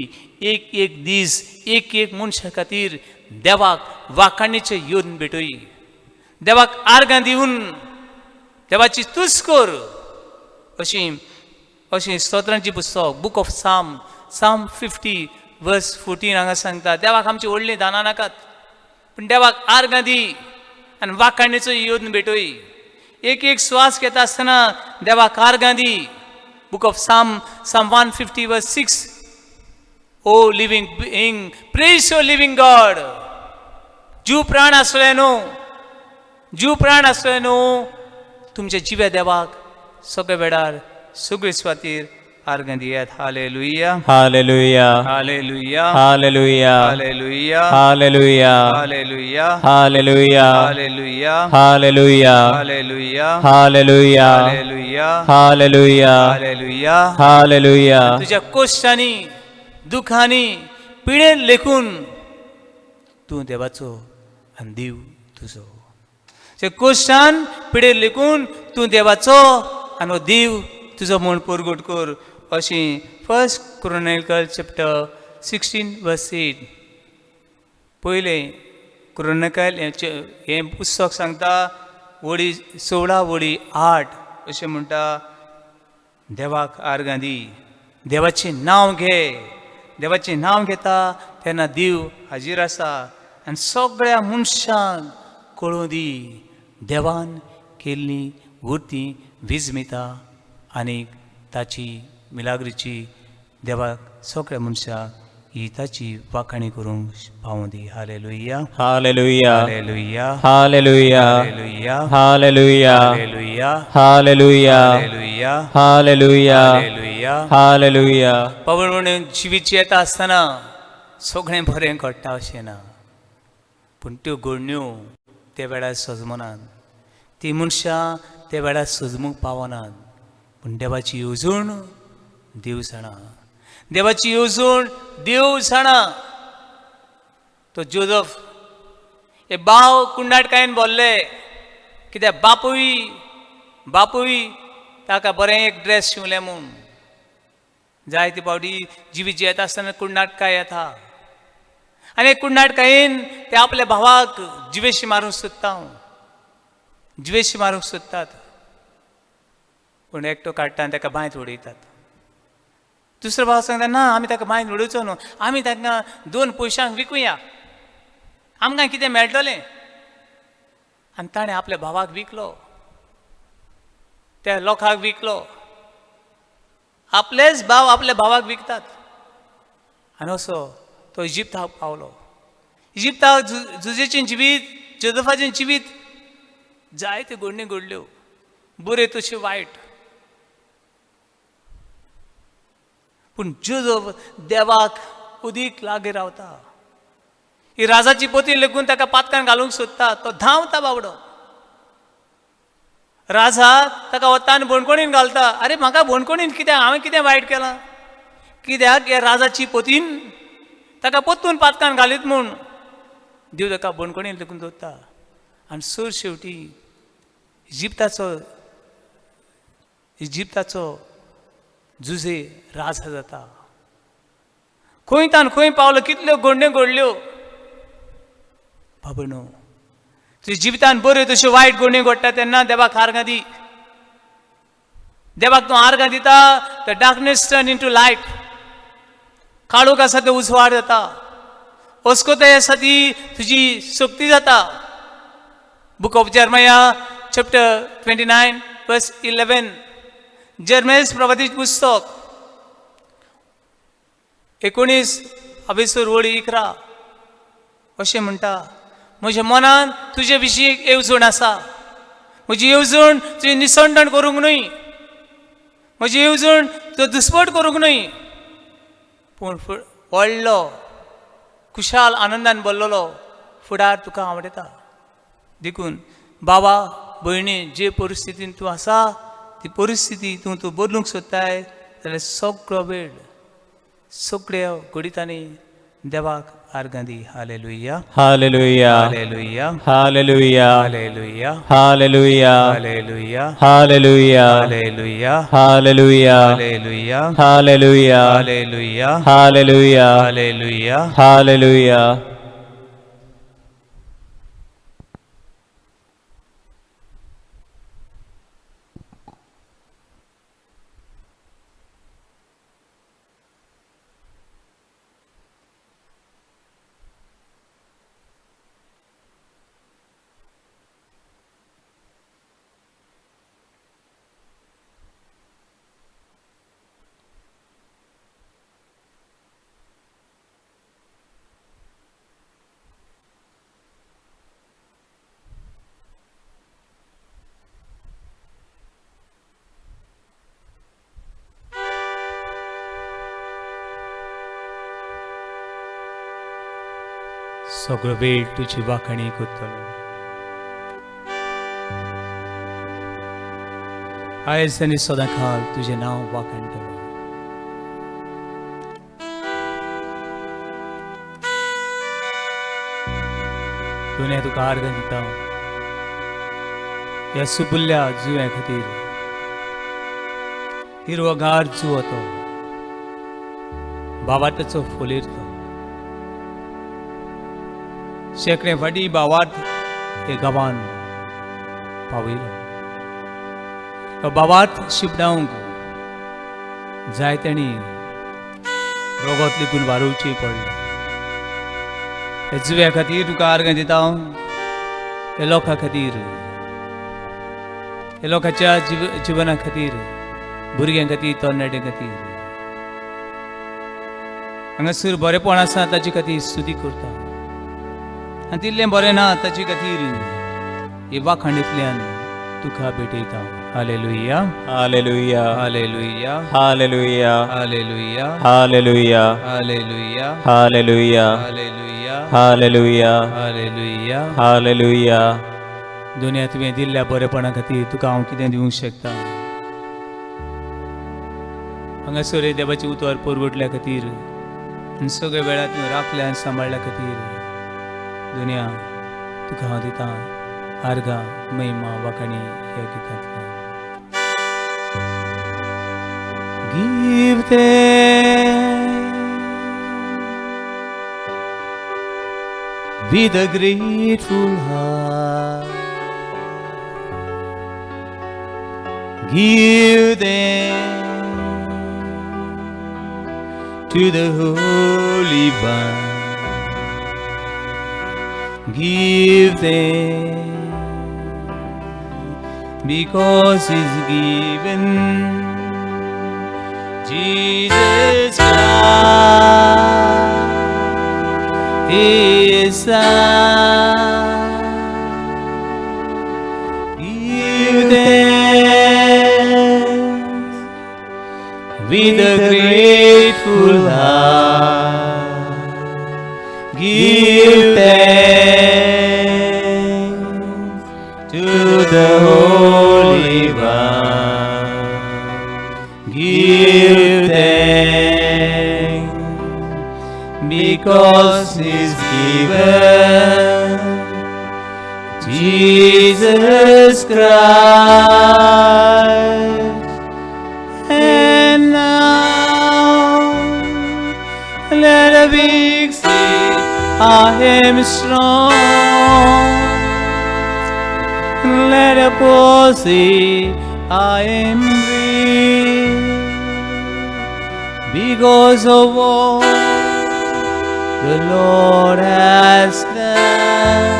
एक एक दीस एक एक मनशा खातीर देवाक वाखाणीचे येवन भेटोय देवाक आर्गां दिवन देवाची तुस कर अशी स्तोत्रांची पुस्तक बूक ऑफ साम 50 हांगा सांगता देवाक आमची व्हडली दानां नाकात पूण देवाक आर्गां दी आनी वाखाणीचो येवन भेटोय एक एक श्वास घेता आसतना देवाक आर्गां दी Book of Psalm 150 verse 6. O living being, praise your living God. जीव प्राण असले न्हू तुमच्या जिव्या देवाक सगळे वेळार सगळे स्वातीर आर्गां दियात hallelujah hallelujah hallelujah hallelujah hallelujah hallelujah hallelujah hallelujah hallelujah hallelujah hallelujah hallelujah hallelujah hallelujah hallelujah hallelujah तुझ्या कश्टांनी दुखांनी पिडेन लेखून तूं देवाचो आनी देव तुजो ते कश्टान पिडेन लेखून तूं देवाचो आनी हो देव तुजो म्हूण परगट कर अशी 1 Chronicles chapter 16 verse 8 पयले क्रोनिकल हे पुस्तक सांगता वडी 16 वडी 8 अशें म्हणटा देवाक आर्गां दी देवाचें नांव घे देवाचें नांव घेता तेन्ना देव हाजीर आसा आनी सगळ्या मनशांक कळूं दी देवान केल्ली उर्ती विजमिता आनीक ताची मिलाग्रीची देवाक सगळ्या मनशाक ही ताची वाखाणी करूंक पावूं दी hallelujah hallelujah hallelujah hallelujah hallelujah hallelujah hallelujah hallelujah hallelujah hallelujah hallelujah पवन म्हणून जिवीची येता आसतना सगळें बरें घडटा अशें ना पूण त्यो घडण्यो त्या वेळार सजमनात ती मनशां त्या वेळार सजमूंक पावनात पूण देवाची येवजण देव जाणा देवाची येवजण देव जाणा तो जोजफ हे बाव कुंडाटकायेन बोल्ले कित्याक बापूय ताका बरें एक ड्रेस शिवलें म्हूण जायते फावटी जिवीची येता आसतना कुंडाटकाय येता आनी कुंडाटकायेन ते आपल्या भावाक जिवेशी मारूंक सोदतात पूण एकटो काडटा आनी ताका बांयत उडयतात दुसरो भाव सांगता ना आमी ताका बांयत उडोवचो न्हू आमी ताका 2 पयशांक विकुया आमकां कितें मेळटलें आनी ताणें आपल्या भावाक विकलो त्या लोकांक विकलो आपलेच भाव आपल्या भावाक विकतात आनी असो तो इजिप्ताक पावलो इजिप्ताक जुजेचें जिवीत जोसेफाचें जिवीत जायत्यो घडण्यो घडल्यो बऱ्यो तश्यो वायट पूण जोसेफ देवाक उदीक लागीं रावता ही राजाची पोती लेगून ताका पातकान घालूंक सोदता तो धांवता बाबडो राजा ताका वता आनी बोणकोणीन घालता अरे म्हाका बोणकोणीन कित्याक हांवें कितें वायट केलां कित्याक हे राजाची पोतीन ताका पोत्तून पातकान घालीत म्हूण देव ताका बोणकोणीन लेगून दवरता आनी सर शेवटी इजिप्ताचो जुजे राजा जाता खंय तान खंय पावलो कितल्यो घडण्यो घडल्यो बाबणो तुज्या जिवितान बऱ्यो तश्यो वायट घडण्यो घडटा तेन्ना देवाक आर्गां दी देवाक तूं आर्गां दिता the darkness turn into light काळोख आसा तो उजवाड जाता अस्कोताय आसा ती तुजी शक्ती जाता बुक ऑफ जर्मया चॅप्टर 29 वर्स 11 जर्मेस प्रवादीचें पुस्तक 19 वडी 11 अशें म्हणटा म्हज्या मनान तुजे विशीं येवजण आसा म्हजी येवजण तुजी निसंडण करूंक न्हय म्हजी येवजण तुजो दुस्पट करूंक न्हय पूण व्हडलो खुशाल आनंदान भरलेलो फुडार तुका आवडटा देखून बाबा भयणी जे परिस्थितीन तूं आसा ती परिस्थिती तूं बदलूंक सोदताय जाल्यार सगळो वेळ सगळ्या घडितांनी देवाक आर्गां दी. Hallelujah, Hallelujah. Hallelujah, Hallelujah. Hallelujah, Hallelujah. Hallelujah, Hallelujah. Hallelujah, Hallelujah. Hallelujah, Hallelujah. Hallelujah, Hallelujah. Hallelujah. Hallelujah. सगळो वेळ तुजी वाखणी करतलो. आयज आनी सदां काल तुजें नांव वाखणटलो. दुनिया तुका आर्गां दिता ह्या सुबुल्ल्या जुव्या खातीर. हिरवोगार जुवो तो भावार्थाचो फुलीर तो. शेकडे फाटी भावार्थ हे गांवान पावयलो. तो भावार्थ शिपडावंक जाय तेणी रोगांतली गुण वारोवची पडली. हे जुव्या खातीर तुका आर्गां दिता. हे लोकां खातीर, हे लोकांच्या जिवना खातीर, भुरग्यां खातीर, तरणाट्यां खातीर हांगासर बरेपण आसा ताचे खातीर स्तुती करता. आनी तितलें बरें ना ताचे खातीर हे वाखणींतल्यान तुका भेटयता. Hallelujah, Hallelujah. Hallelujah, Hallelujah. Hallelujah, Hallelujah. Hallelujah, Hallelujah. Hallelujah, Hallelujah. Hallelujah. Hallelujah. दुनिया तुवें दिल्ल्या बरेपणा खातीर तुका हांव कितें दिवंक शकता. हांगासर हे देवाची उतर परवडल्या खातीर आनी सगळे वेळार तुवें राखल्या आनी सांबाळल्या खातीर दुनिया तुका हांव दिता आर्गां, महिमा, वाखणी ह्या गितांतल्यान. Give them with a grateful heart. Give them to the Holy One. Give them because He's given Jesus Christ, His Son. Give them with a grateful heart. Give thanks to the Holy One. Give thanks because He's given Jesus Christ. And now let a big say, I am strong. Let a poor say, I am rich. Because of all the Lord has done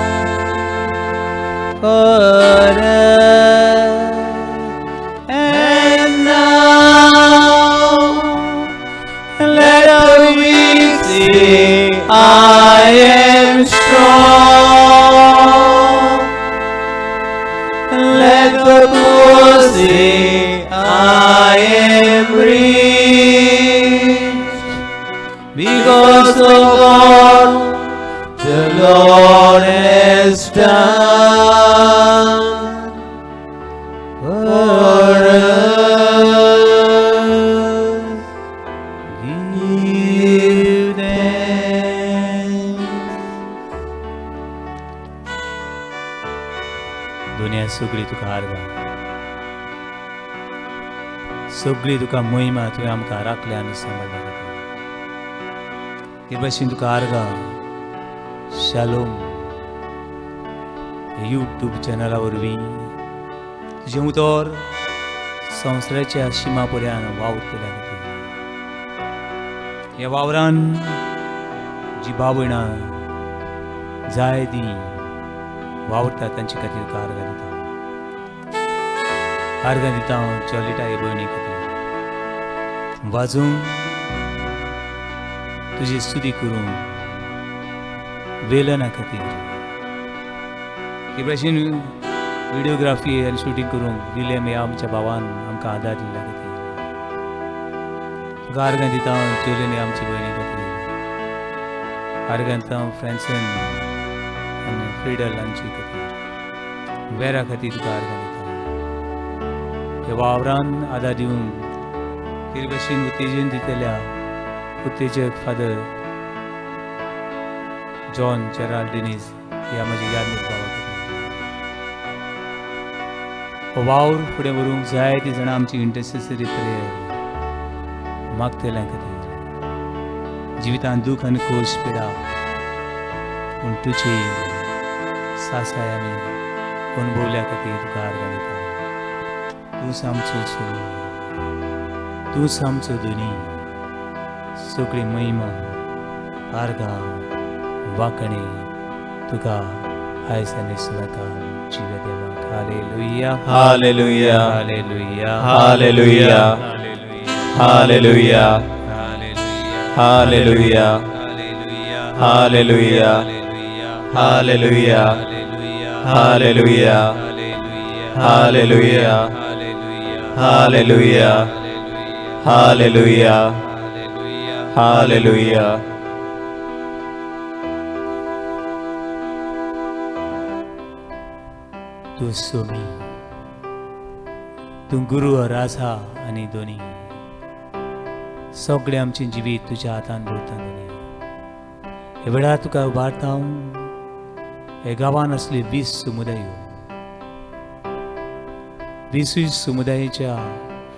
for us. And now let the weak say, I am strong. Let the poor say, I am rich. Because of all the Lord has done for us. Give them दुनिया सगळी तुका आर्गां, सगळी तुका मोहिमा तुवें आमकां राखल्या आनी सांबाळल्या खातीर. हे भाशेन तुका आर्गां. शालोम यूट्यूब चॅनला वरवीं तुजें उतर संवसाराच्या शिमा पर्यंत वावरतल्या खातीर. ह्या वावरान जी भाव भयणां जाय ती वावरता तांचे खातीर तुका आर्गां दिता. आर्गां दिता हांव चॉलिटा हे भयणी खातीर. वाजूंक तुजी स्तुती करूंक वेलना खातीर. हे भाशेन व्हिडिओग्राफी आनी शुटींग करूंक विलेम ह्या आमच्या भावान आमकां आदार दिल्ल्या खातीर. तुका आर्गां दिता हांव चोलेनी आमची भयणी खातीर. आर्गां दिता हांव फ्रँसन आनी फ्रिडल हांची खातीर. वेरा खातीर तुका आर्गां दिता. ह्या वावरान आदार दिवंक हे भाशेन उत्तेजन दितल्या उत्तेजक फादर जॉन जेराल्ड डिनीस ह्या म्हज्या यादनीक भावा खातीर. हो वावर फुडें व्हरूंक जायतीं जाणां आमची इंटरसेसरी प्रेयर मागतल्या खातीर. जिवितांत दूख आनी खोश पिडा पूण तुजी सासाय आमी अणभवल्या खातीर तुका आर्गां दिता. तूंच आमचो सोनी, तूंच आमचो धनी. सगळी महिमा आर्गां वाखणी तुका आयज आनी सदांकाळ जिवे देवाक. Hallelujah, hallelujah, hallelujah, hallelujah, hallelujah, hallelujah, hallelujah, hallelujah, hallelujah, hallelujah, hallelujah, hallelujah, hallelujah. तूं सोमी, तूं गुरू राजा आनी दोनी. सगळें आमचें जिवीत तुज्या हातान दवरता दोनी. हे वेळार तुका उबारता हांव हे गांवांत असली 20 समुदायो, 20 समुदायाच्या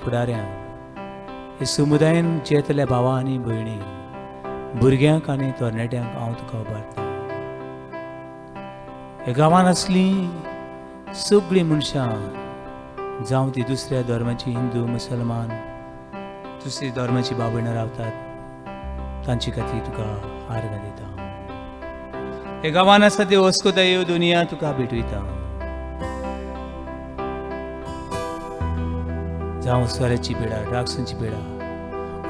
फुडाऱ्यांक, हे समुदायान जेतल्या भावां आनी भयणी, भुरग्यांक आनी तरणाट्यांक हांव तुका उबारता. हे गांवांत असलीं सगळीं मनशां जावं ती दुसऱ्या धर्माची, हिंदू मुसलमान, दुसऱ्या धर्माची भाव भयणां रावतात तांचे खातीर तुका आर्गां दिता. हे गांवांत आसा त्यो वस्कोतायो दुनिया तुका भेटयता. जावं स्वराची पिडा, ड्रग्साची पिडा,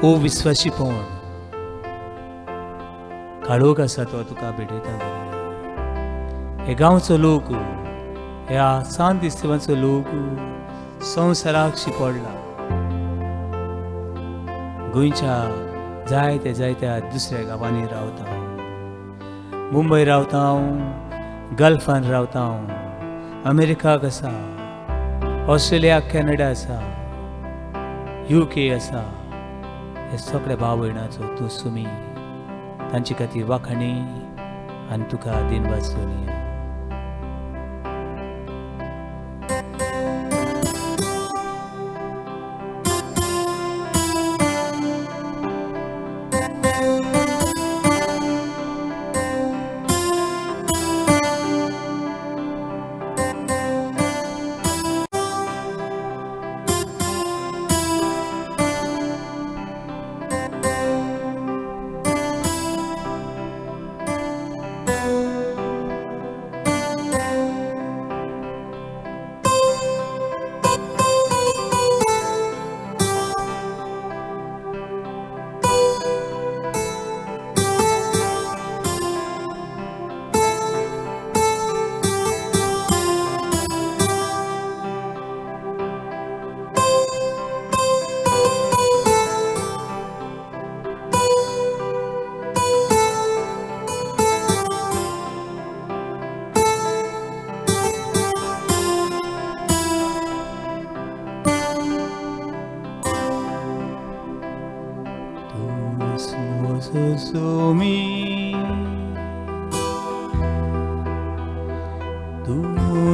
अविस्वाशीपण, काळोख आसा तो तुका भेटयता. हे गांवचो लोक, ह्या सांत इस्तिवाचो लोक संवसाराक शिपडला. गोंयच्या जायत्या जायत्या दुसऱ्या गांवांनी रावता. मुंबय रावता हांव, गल्फान रावता हांव, अमेरिकाक आसा, ऑस्ट्रेलिया, कॅनडा आसा, UK आसा. हे सगळे भाव भयणाचो तूं सुमी. तांचे खातीर वाखणी आनी तुका दिनवास Doniya.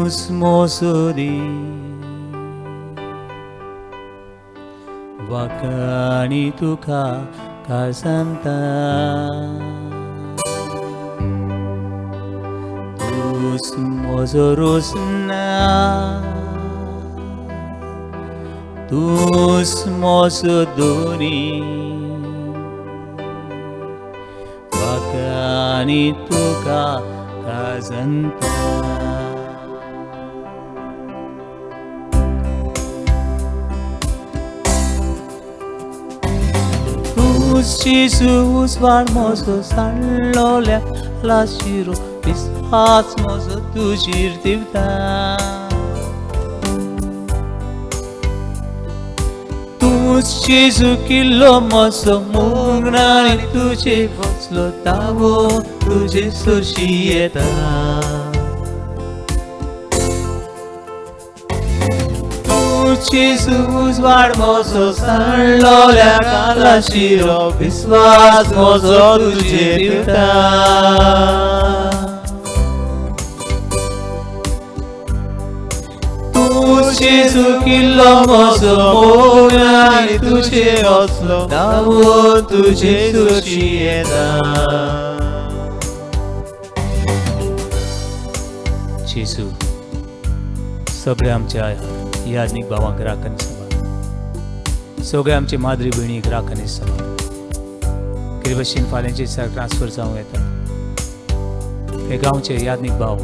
모소리 와카니 두카 가산타 두스 모소로스나 두스 모소도니 와카니 두카 가산타 Jesus varmoso sallole lasciro bisasmoso tu girtivta tu Jesus kilomoso mugnani tuje voslo tavo tuje societa Jesus varmoso sallole lasciro bisasmoso tu girtivta Jesus kilomoso mugnani tuje voslo tavo tuje societa Jesus सगळे आमच्या याज्ञिक भावांक राखणी सांबाळ सगळे आमचे माद्री भयणीक राखणी सांबाळ कितें भशेन फाल्यांचे दिसा ट्रान्सफर जावं येता हे गांवचे याज्ञिक भाव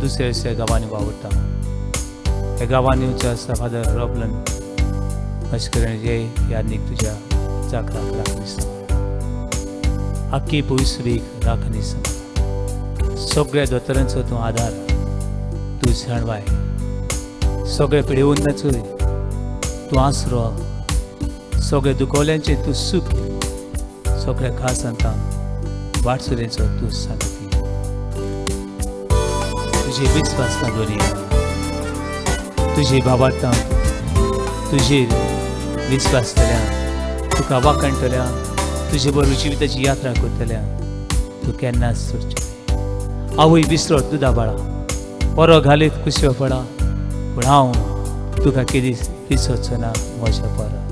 दुसऱ्या दुसऱ्या गांवांनी वावरता ह्या गांवांनी वचून आसता फादर रॉबलन अशें करून हे याज्ञिक तुज्या जागराक राखणी सांबाळ आख्खी पयसुरीक राखणी सांबाळ सगळ्या दोतोरांचो तूं आदार तूं जाणवाय सगळे पिडेवून चोय तूं आसरो सगळे दुखवल्यांचे तूं सूख सगळ्या खासांतां वाटसुरेचो तूं सांगती तुजे विस्वास ना दोनिया तुजी बाबार्थां तुजेर विस्वास केल्यान तुका वाखणटल्या तुजे बरोबर जिविताची यात्रा करतल्या तूं केन्नाच सोडचें आवय बिसरो दुदा बाळा बरो घालीत कुसयो पडा पूण हांव तुका केदी विसरचो ना म्हज्या परा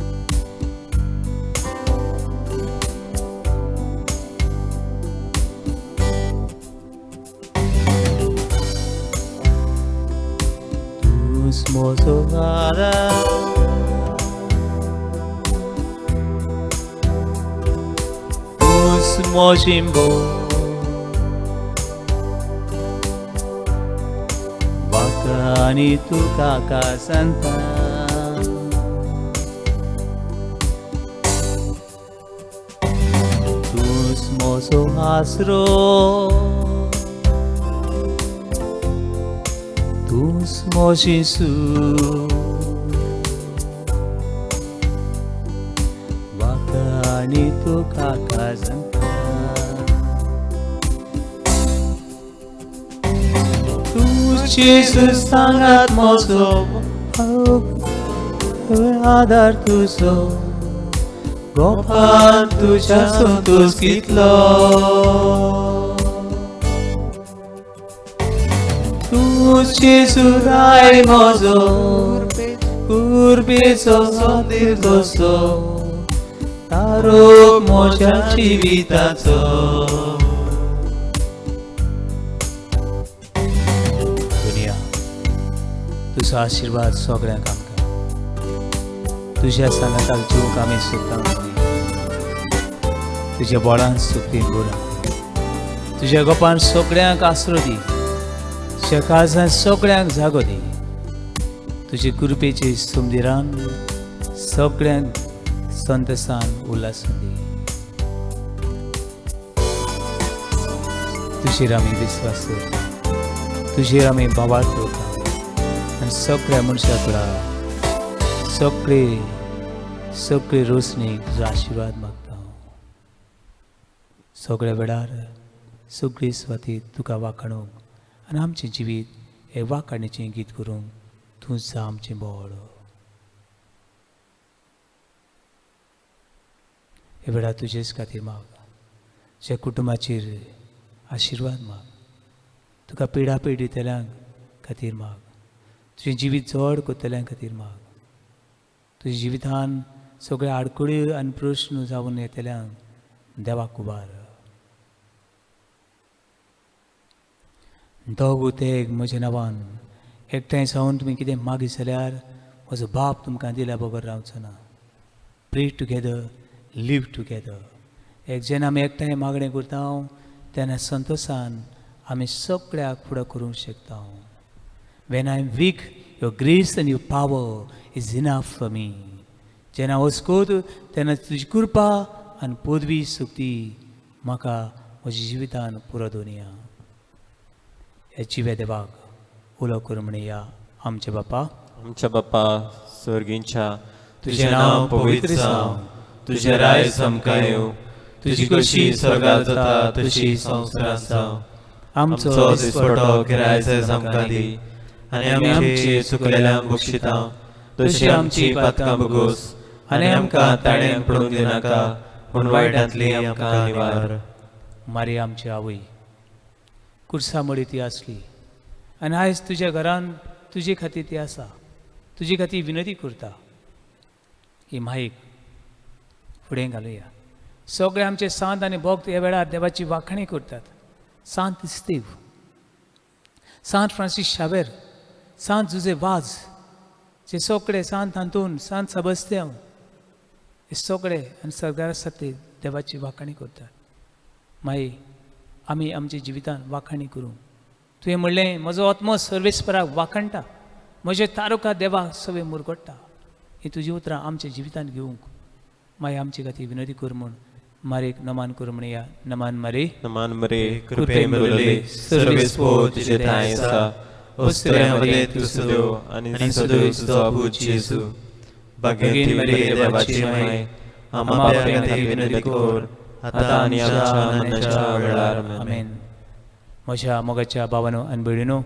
तूंच म्हजो आदार तूंच म्हजी बोड वाखाणी तुका कासांता तूंच म्हजो आसरो तूंच म्हजी सूख वाखाणी तुका कासांता Jesus sangat mozo adar tuzo gopan tuja suntus kitlo tu Jesus rai mozo kurbeso sondir doso tarok moja civitazo तुझा आशीर्वाद सगळ्यांक आमकां तुज्या सांगाताक जिवंक आमी सोदता तुज्या बोळान सुखीन बोला तुज्या गोपान सगळ्यांक आसरो दी तुज्या काळजान सगळ्यांक जागो दी तुजे कृपेचे सुमदिरान सगळ्यांक संतसान उल्हासून दी तुजेर आमी विस्वास दवरता तुजेर आमी बाबाळ दवरता आनी सगळ्या मनशां सगळे रोसणीक तुजो आशिर्वाद मागता सगळ्या वेळार सगळी स्वाती तुका वाखाणूंक आनी आमचें जिवीत हे वाखाणीचें गीत करूंक तूं जा आमचें बोळ हे वेळार तुजेच खातीर माग जे कुटुंबाचेर आशिर्वाद माग तुका पिडा पिडीतल्यांक खातीर माग, तुजें जिवीत चड कोत्तल्यां खातीर माग, तुज्या जिवितान सगळे आडखळी आनी प्रश्न जावन येतल्यांक देवाक उबार. दोग तेग म्हज्या नांवान एकठांय जावन तुमी कितें मागी जाल्यार म्हजो बाप तुमकां दिल्या बगर रावचो ना. प्रे टुगेदर, लिव टुगेदर. एक जेन्ना आमी एकठांय मागणें करता तेन्ना संतोशान आमी सगळ्याक फुडें करूंक शकता. When I am weak, your grace and your power is enough for me. जेन्ना वचकोत तेन्ना तुजी कृपा आनी पदवी सुक्ती म्हाका म्हज्या जिवितान पुरो दोनया. हे जिवे देवाक उलो करूं म्हणया. आमचे बापा, आमच्या बाप्पा स्वर्गींच्या, तुझे नाव पवित्र जावं, तुझे राय समकाय येवं, तुजी कशी स्वर्गात जाता तशी संवसारांत जावं. आमचो दिसपटो गिरायचे आमकां दी, आनी आमची चुकलेल्यांक बक्षिता, तशी आमची पातकां बगोस, आनी आमकां ताळ्यान पडूंक दिनाका, पूण वायटांतली आमकां निवार. मारी आमची आवय कुर्सा मडी ती आसली आनी आयज तुज्या घरान तुजे खातीर ती आसा. तुजे खातीर विनंती करता की माईक फुडें घालुया. सगळे आमचे सांत आनी भक्त ह्या वेळार देवाची वाखणी करतात. सांत इस्तीव, सांत फ्रांसीस शावेर, सांत जुजे वाज, जे सगळे सांत आंतून, सांत सबस्त्यांव, हे सगळे आनी सरदार आसात ते देवाची वाखणी करतात. माई आमी आमच्या जिवितान वाखणी करूं. तुवें म्हणलें म्हजो आत्मो सर्वेस्पराक वाखणटा, म्हजे तारुका देवाक सवे मुरगडटा. ही तुजी उतरां आमच्या जिवितान घेवंक माई आमचे खातीर विनंती कर म्हूण मारेक नमान करूं म्हणया. नमान मारे, नमान मरे, कृपे मेलले, सर्वेस्पो तुजे ताय आसा, वस्तुऱ्यांमध्ये तूं सदो, आनी सदोय तुजो आपूत जेजू. भगीन मरे देवाची माय, आम्हा खातीर विनंती कर, आतां आनी आमच्या मरणाच्या वेळार. आमेन. म्हज्या मोगाच्या भावानो आनी भयणीनो,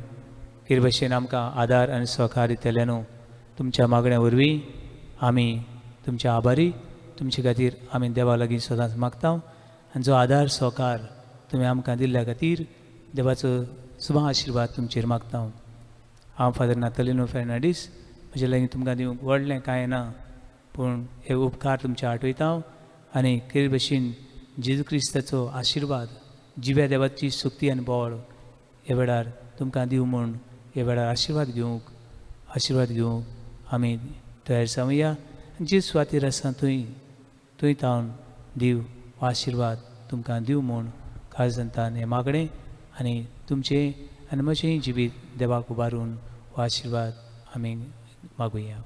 हे भशेन आमकां आदार आनी सहकार्य दिलेनो तुमच्या मागण्या वरवीं आमी तुमचे आभारी. तुमचे खातीर आमी देवा लागीं सदांच मागता आनी जो आदार सहकार तुमी आमकां दिल्ल्या खातीर देवाचो सुभ आशिर्वाद तुमचेर मागता. हांव फादर नातालिनो फेर्नांडीस म्हजे लागीं तुमकां दिवंक व्हडलें कांय ना, पूण हे उपकार तुमचे आठवयता आनी खेर भशेन जेजू क्रिस्ताचो आशिर्वाद, जिव्या देवाची सुक्ती आनी बोळ हे वेळार तुमकां दिवं म्हूण हे वेळार आशिर्वाद घेवंक आमी तयार जावया. जी सुवातेर आसा थंय तावन देव हो आशिर्वाद तुमकां दिवं म्हूण काळजांतान हें मागणें आनी तुमचें आनी म्हजेंय जिवीत देवाक उबारून हो आशिर्वाद आमी मागुया.